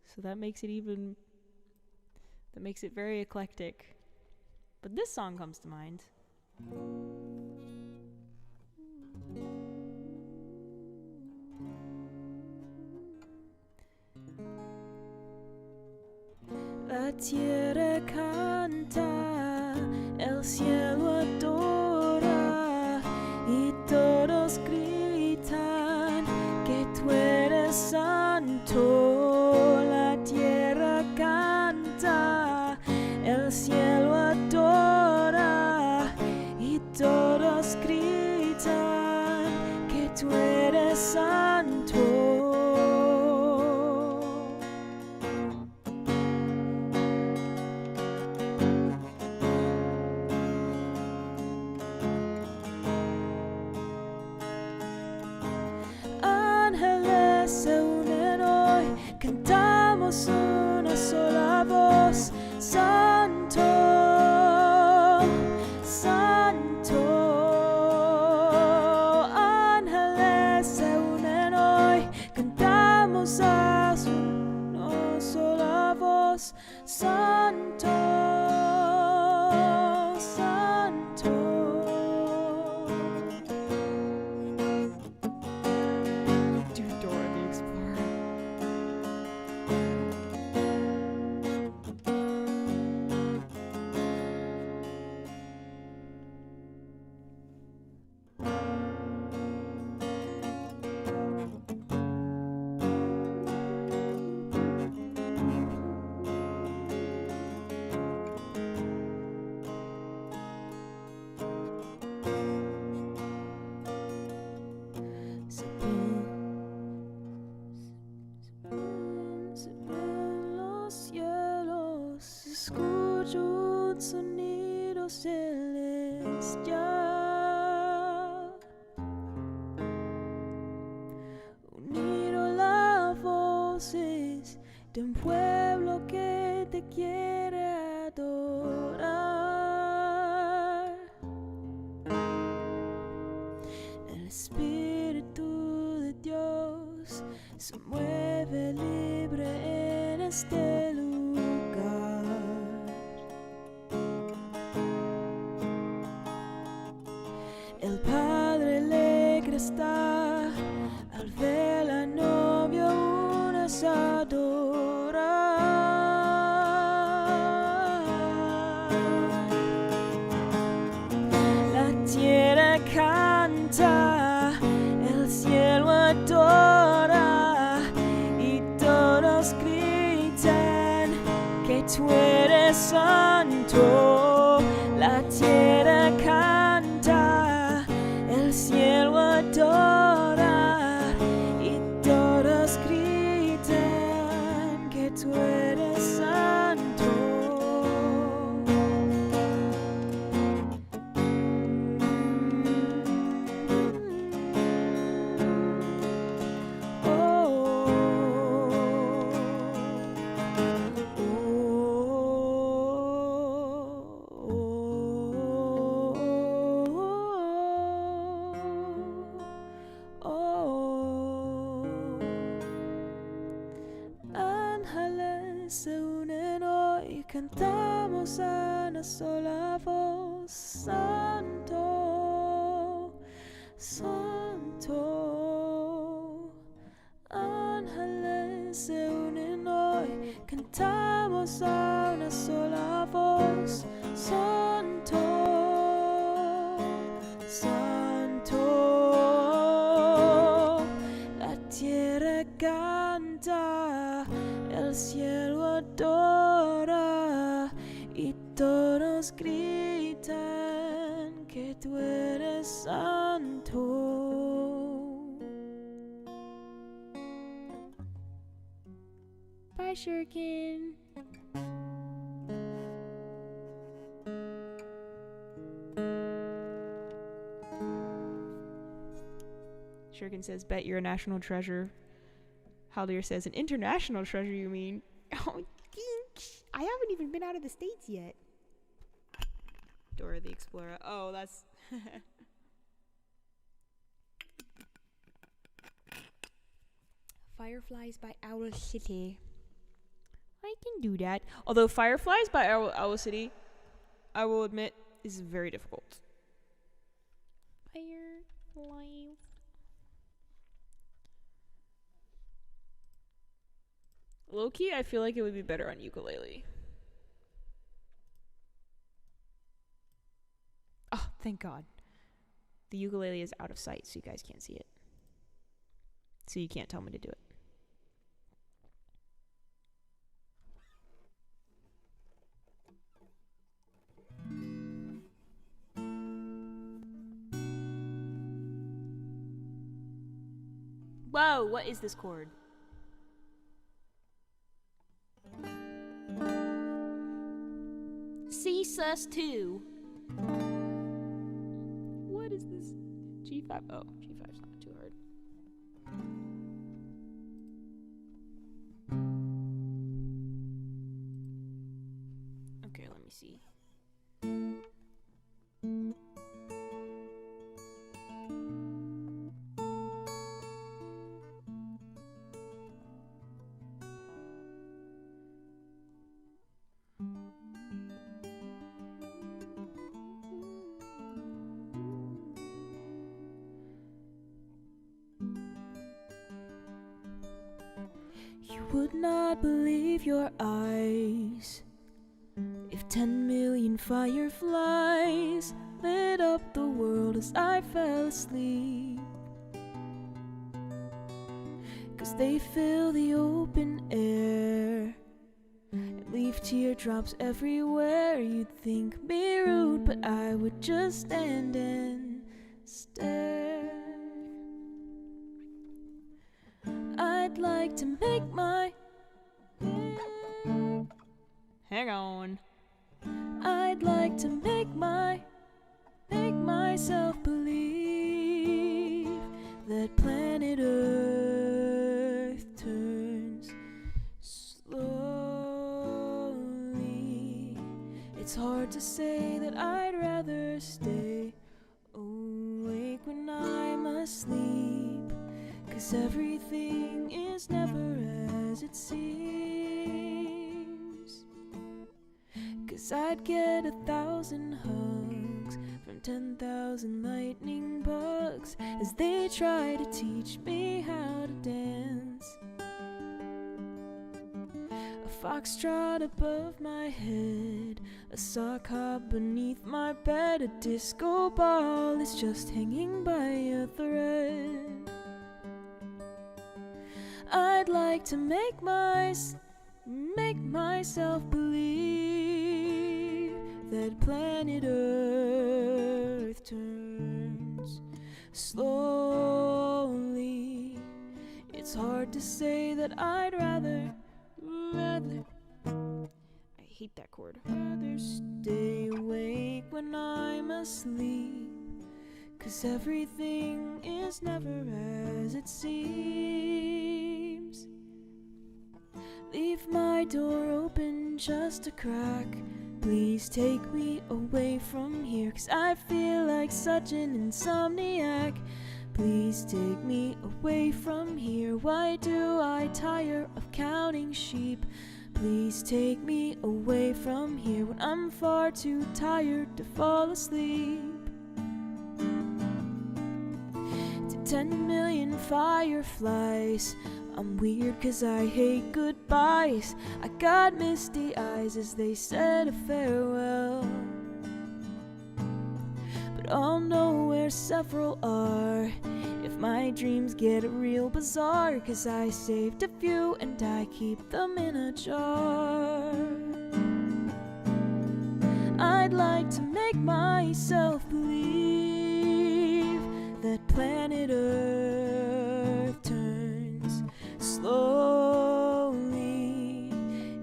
Speaker 1: so that makes it very eclectic. But this song comes to mind.
Speaker 2: La tierra canta, el cielo adora y todos gritan que tú eres santo. La tierra canta, el cielo adora y todos gritan que tú eres santo. Se unen hoy, cantamos una sola voz, Santo, Santo. Ángeles se unen hoy, cantamos a una sola voz, Santo, Santo. Escucho un sonido celestial, unido las voces de un pueblo que te quiere adorar. El Espíritu de Dios se mueve libre en este lugar. El Padre alegre está al ver la novia unas a adorar. La tierra canta, el cielo adora y todos gritan que tú eres santo. La tierra canta, el cielo adora y todos gritan que tú eres santo. Ángeles se unen hoy, cantamos a una sola voz, Santo, Santo. Ángeles se unen hoy, cantamos a una sola voz, Santo, Santo. La tierra canta, el cielo adora y todos gritan que tú eres santo.
Speaker 1: Bye, Shuriken. Shuriken says, bet you're a national treasure. Haldir says, an international treasure, you mean? Oh, I haven't even been out of the States yet. Dora the Explorer. Oh, that's... Fireflies by Owl City. I can do that. Although Fireflies by Owl City, I will admit, is very difficult. Fireflies. Low-key, I feel like it would be better on ukulele. Oh, thank God. The ukulele is out of sight, so you guys can't see it. So you can't tell me to do it. Whoa, what is this chord? C sus2. What is this? G5. Oh, G5's not too hard. Okay, let me see.
Speaker 2: You would not believe your eyes if 10 million fireflies lit up the world as I fell asleep. 'Cause they fill the open air and leave teardrops everywhere. You'd think me rude, but I would just stand and stare. I'd like to make my
Speaker 1: Hang on.
Speaker 2: I'd like to make myself believe that planet Earth turns slowly. It's hard to say that I'd rather stay awake when I'm asleep, 'cause everything is never as it seems. 'Cause I'd get 1,000 hugs from 10,000 lightning bugs as they try to teach me how to dance. A foxtrot above my head, a sock hop beneath my bed, a disco ball is just hanging by a thread. I'd like to make myself believe that planet Earth turns slowly. It's hard to say that I'd rather
Speaker 1: I hate that chord.
Speaker 2: rather stay awake when I'm asleep, 'cause everything is never as it seems. Leave my door open just a crack. Please take me away from here, 'cause I feel like such an insomniac. Please take me away from here. Why do I tire of counting sheep? Please take me away from here when I'm far too tired to fall asleep. To 10 million fireflies, I'm weird 'cause I hate goodbyes. I got misty eyes as they said a farewell, but I'll know where several are if my dreams get real bizarre, 'cause I saved a few and I keep them in a jar. I'd like to make myself believe that planet Earth turns slowly.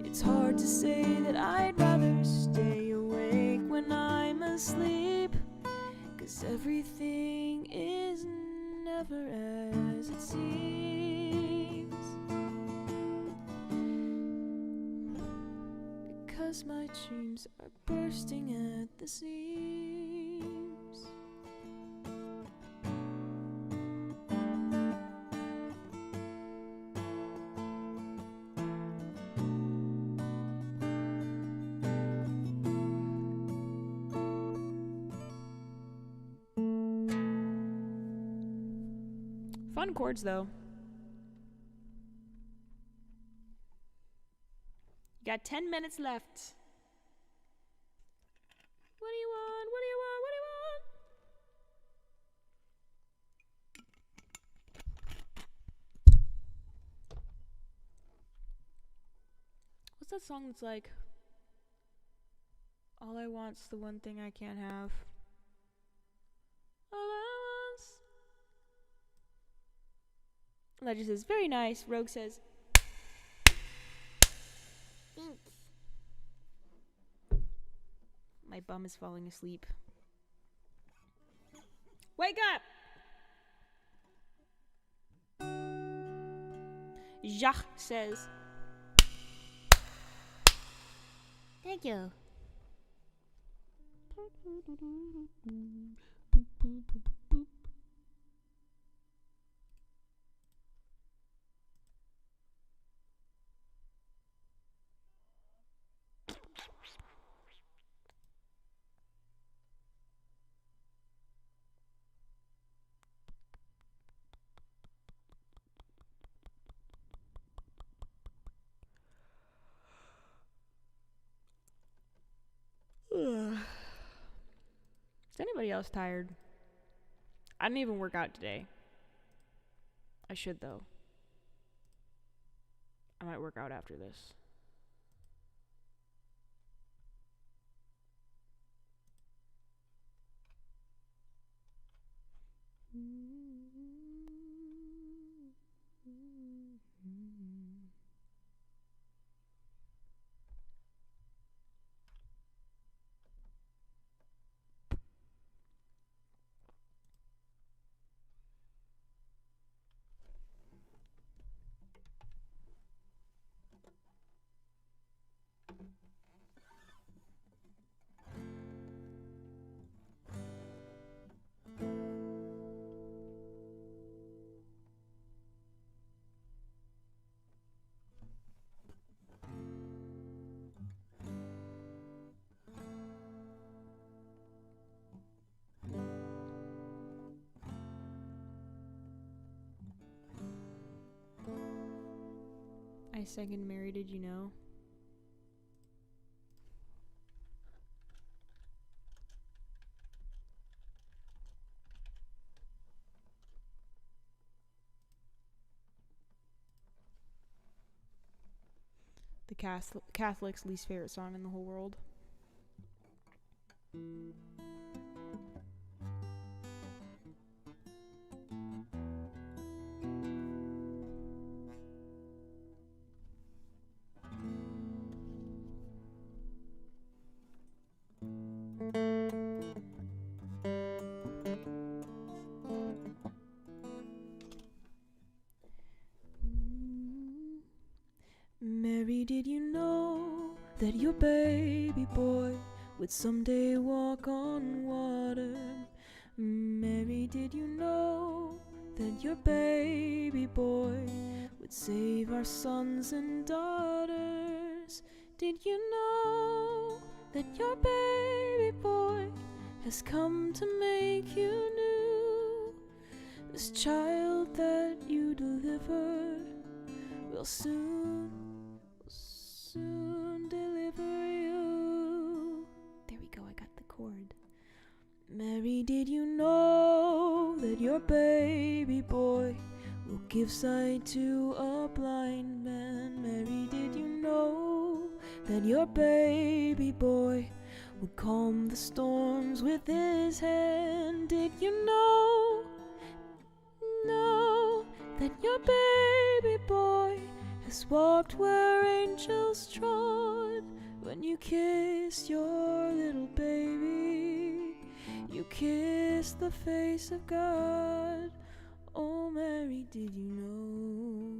Speaker 2: It's hard to say that I'd rather stay awake when I'm asleep, 'cause everything is never as it seems. Because my dreams are bursting at the seams.
Speaker 1: Fun chords, though. You got 10 minutes left. What do you want? What do you want? What do you want? What's that song that's like, all I want's the one thing I can't have? All I want's... Legend says, very nice. Rogue says, thanks. My bum is falling asleep. Wake up! Jacques says, thank you. Is anybody else tired? I didn't even work out today. I should, though. I might work out after this. I second Mary, did you know? The Catholic's least favorite song in the whole world.
Speaker 2: Mary, did you know that your baby boy would someday walk on water? Mary, did you know that your baby boy would save our sons and daughters? Did you know that your baby boy has come to make you new? This child that you deliver will soon deliver you.
Speaker 1: There we go, I got the chord.
Speaker 2: Mary, did you know that your baby boy will give sight to a blind man? Mary, did you know that your baby boy would calm the storms with his hand? Did you know that your baby boy has walked where angels trod? When you kiss your little baby, you kiss the face of God. Mary, did you know?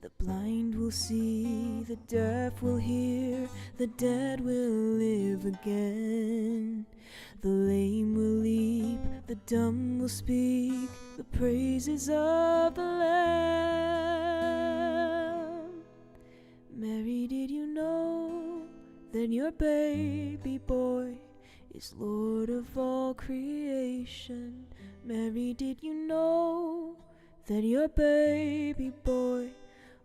Speaker 2: The blind will see, the deaf will hear, the dead will live again. The lame will leap, the dumb will speak, the praises of the Lamb. Mary, did you know that your baby boy is Lord of all creation? Mary, did you know that your baby boy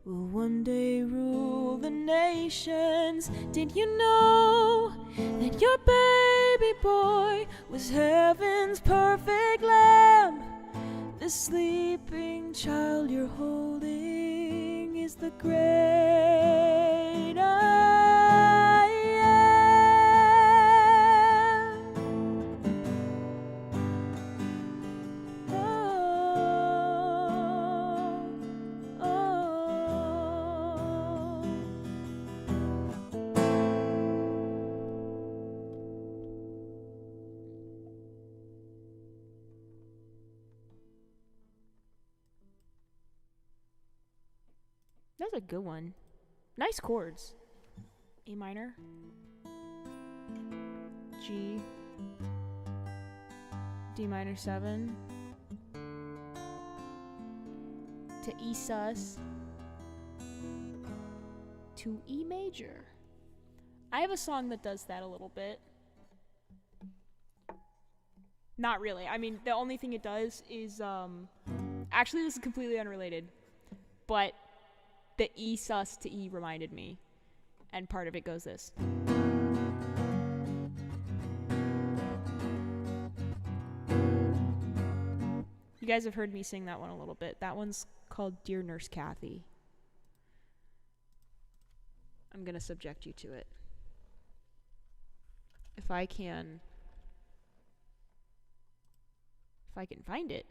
Speaker 2: will one day rule the nations? Did you know that your baby boy was heaven's perfect lamb? The sleeping child you're holding is the great I am. Oh, oh.
Speaker 1: That's a good one. Nice chords. A minor, G, D minor 7, to E sus, to E major. I have a song that does that a little bit. Not really. I mean, the only thing it does is, actually this is completely unrelated, but the E sus to E reminded me, and part of it goes this. You guys have heard me sing that one a little bit. That one's called Dear Nurse Kathy. I'm gonna subject you to it. If I can find it.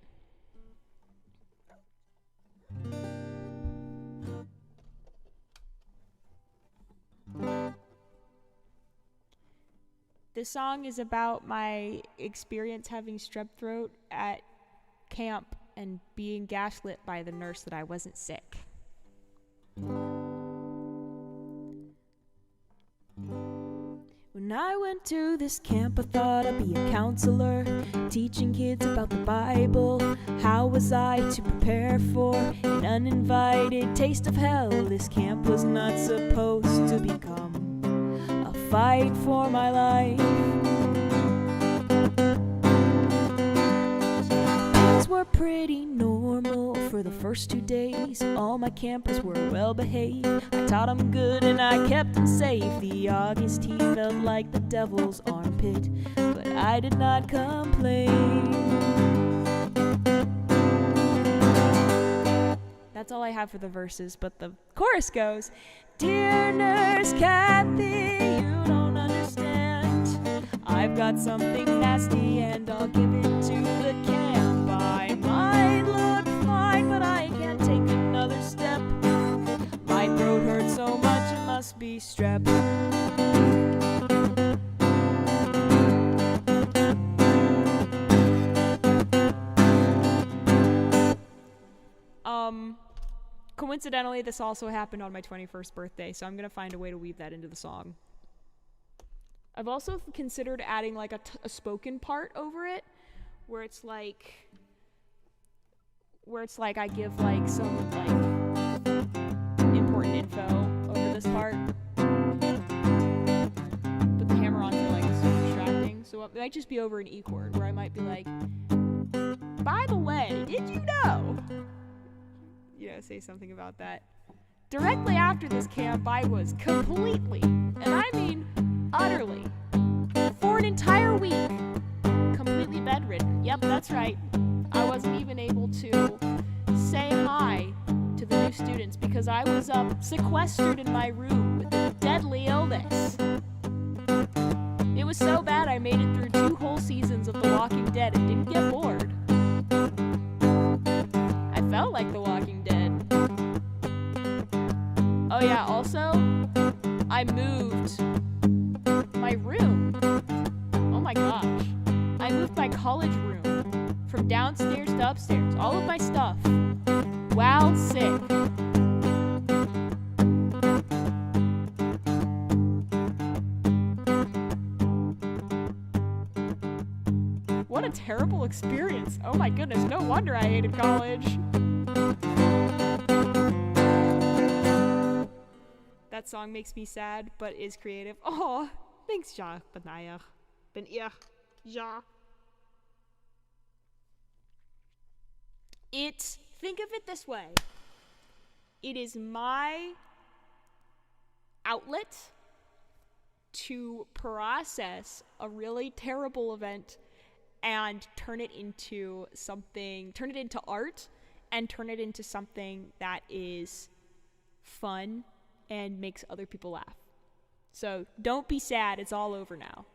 Speaker 1: This song is about my experience having strep throat at camp and being gaslit by the nurse that I wasn't sick.
Speaker 2: When I went to this camp, I thought I'd be a counselor, teaching kids about the Bible. How was I to prepare for an uninvited taste of hell? This camp was not supposed to become a fight for my life. Things were pretty normal for the first 2 days. All my campers were well behaved. I taught them good and I kept them safe. The August heat felt like the devil's armpit, but I did not complain.
Speaker 1: That's all I have for the verses, but the chorus goes, Dear Nurse Kathy, you don't understand. I've got something nasty and I'll give it to the camp. I might look fine, but I can't take another step. My throat hurts so much, it must be strep. Coincidentally, this also happened on my 21st birthday, so I'm gonna find a way to weave that into the song. I've also considered adding like a spoken part over it, where it's like I give like some like important info over this part. But the hammer-ons are like super distracting, so it might just be over an E chord, where I might be like, by the way, did you know? Say something about that. Directly after this camp, I was completely, and I mean utterly, for an entire week, completely bedridden. Yep, that's right. I wasn't even able to say hi to the new students because I was sequestered in my room with a deadly illness. It was so bad I made it through 2 whole seasons of The Walking Dead and didn't get bored. I felt like The Walking Dead. Oh yeah, also, I moved my room. Oh my god. my college room from downstairs to upstairs. All of my stuff. Wow, sick. What a terrible experience. Oh my goodness, no wonder I hated college. That song makes me sad, but is creative. Oh, thanks, Ja. Benaya. Ja. Think of it this way. It is my outlet to process a really terrible event and turn it into art and turn it into something that is fun and makes other people laugh. So don't be sad, it's all over now.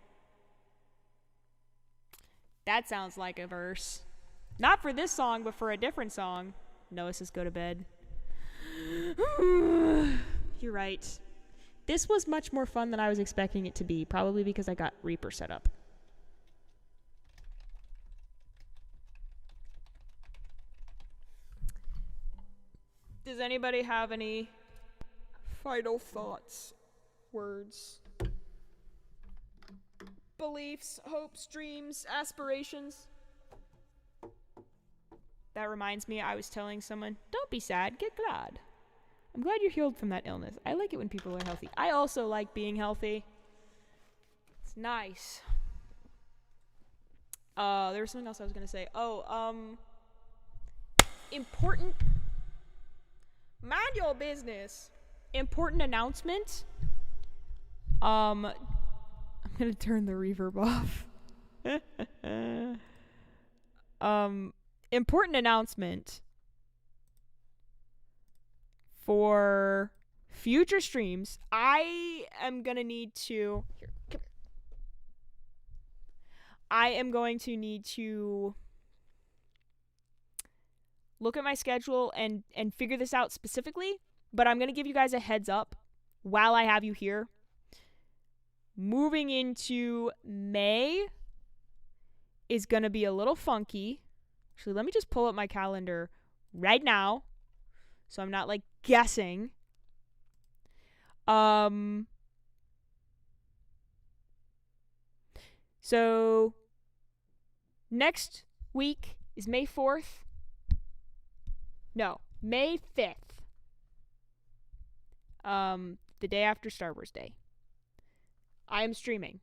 Speaker 1: That sounds like a verse. Not for this song, but for a different song. Noah says go to bed. You're right. This was much more fun than I was expecting it to be, probably because I got Reaper set up. Does anybody have any final thoughts, words, beliefs, hopes, dreams, aspirations? That reminds me, I was telling someone, don't be sad, get glad. I'm glad you're healed from that illness. I like it when people are healthy. I also like being healthy. It's nice. There was something else I was going to say. Important. Mind your business. Important announcement. I'm going to turn the reverb off. Important announcement for future streams. I am going to need to look at my schedule and figure this out specifically, but I'm going to give you guys a heads up while I have you here. Moving into May is going to be a little funky. Actually, let me just pull up my calendar right now so I'm not, guessing. So, next week is May 4th. No, May 5th. The day after Star Wars Day. I am streaming.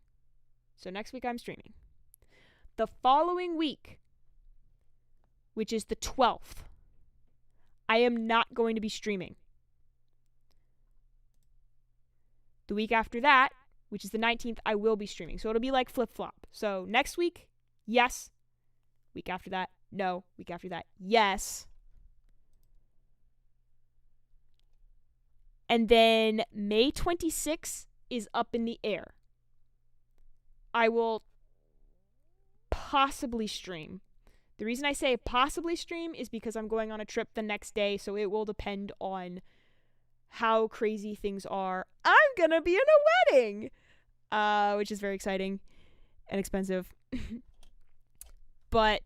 Speaker 1: So next week I'm streaming. The following week, which is the 12th, I am not going to be streaming. The week after that, which is the 19th, I will be streaming. So it'll be like flip-flop. So next week, yes. Week after that, no. Week after that, yes. And then May 26th is up in the air. I will possibly stream. The reason I say possibly stream is because I'm going on a trip the next day, so it will depend on how crazy things are. I'm gonna be in a wedding! Which is very exciting and expensive. But,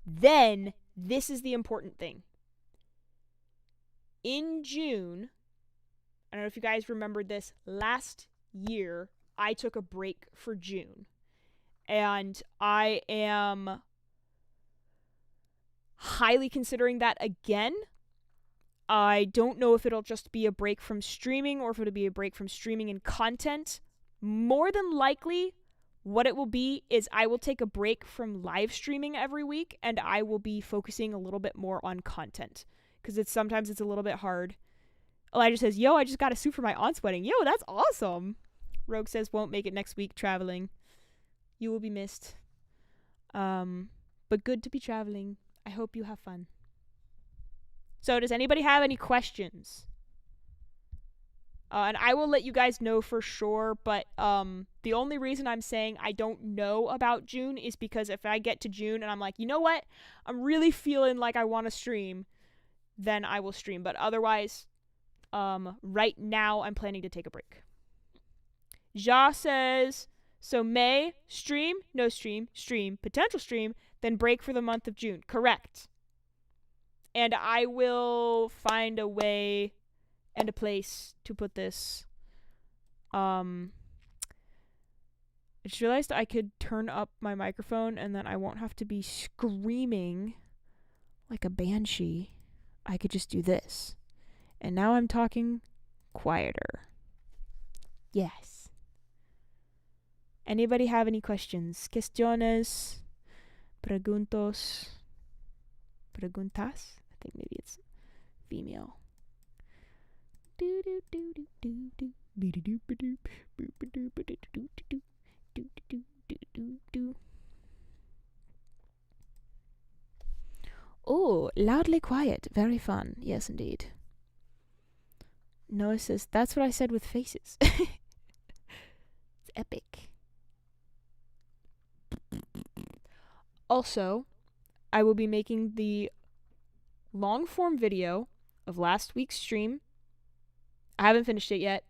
Speaker 1: then, this is the important thing. In June, I don't know if you guys remembered this, last year, I took a break for June. And I am highly considering that again. I don't know if it'll just be a break from streaming or if it'll be a break from streaming and content. More than likely, what it will be is I will take a break from live streaming every week and I will be focusing a little bit more on content. Because sometimes it's a little bit hard. Elijah says, yo, I just got a suit for my aunt's wedding. Yo, that's awesome. Rogue says, won't make it next week traveling. You will be missed. But good to be traveling. I hope you have fun. So does anybody have any questions? And I will let you guys know for sure, but the only reason I'm saying I don't know about June is because if I get to June and I'm like, you know what? I'm really feeling like I want to stream, then I will stream. But otherwise, right now I'm planning to take a break. Ja says, so May, stream, no stream, stream, potential stream, then break for the month of June. Correct. And I will find a way and a place to put this. I just realized I could turn up my microphone and then I won't have to be screaming like a banshee. I could just do this. And now I'm talking quieter. Yes. Anybody have any questions? Cuestiones? Preguntos? Preguntas? I think maybe it's female. Oh, loudly quiet. Very fun. Yes, indeed. Noah says, that's what I said with faces. It's epic. Also, I will be making the long form video of last week's stream. I haven't finished it yet.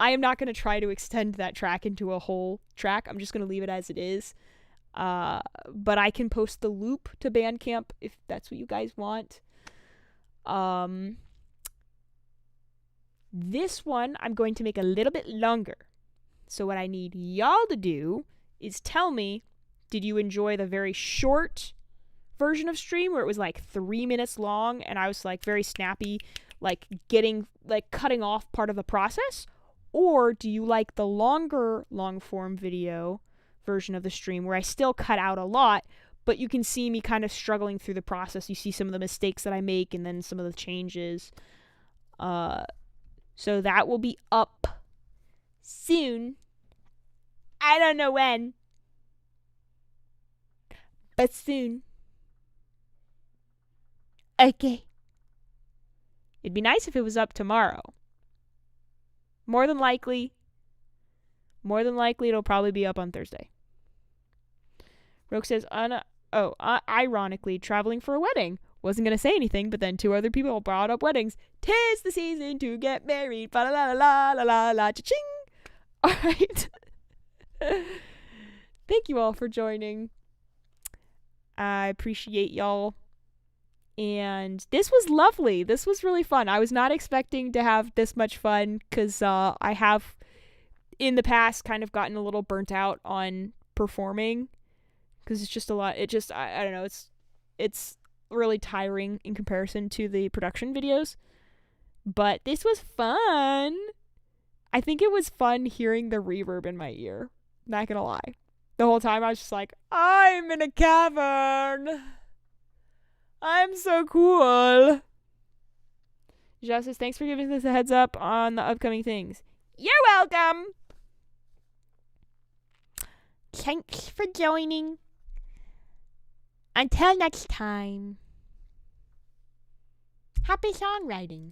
Speaker 1: I am not going to try to extend that track into a whole track. I'm just going to leave it as it is. But I can post the loop to Bandcamp if that's what you guys want. This one I'm going to make a little bit longer. So what I need y'all to do is tell me, did you enjoy the very short version of stream where it was like 3 minutes long and I was like very snappy, like cutting off part of the process? Or do you like the longer long form video version of the stream where I still cut out a lot, but you can see me kind of struggling through the process. You see some of the mistakes that I make and then some of the changes. So that will be up soon. I don't know when, but soon. Okay. It'd be nice if it was up tomorrow. More than likely, it'll probably be up on Thursday. Roke says, ironically, traveling for a wedding. Wasn't going to say anything, but then 2 other people brought up weddings. 'Tis the season to get married. Ba la la la la la la cha-ching. All right. Thank you all for joining. I appreciate y'all. And this was lovely. This was really fun. I was not expecting to have this much fun because I have in the past kind of gotten a little burnt out on performing because it's just a lot. It just, I don't know. It's really tiring in comparison to the production videos. But this was fun. I think it was fun hearing the reverb in my ear. Not gonna lie. The whole time I was just like, I'm in a cavern. I'm so cool. Josh says, thanks for giving us a heads up on the upcoming things. You're welcome. Thanks for joining. Until next time. Happy songwriting.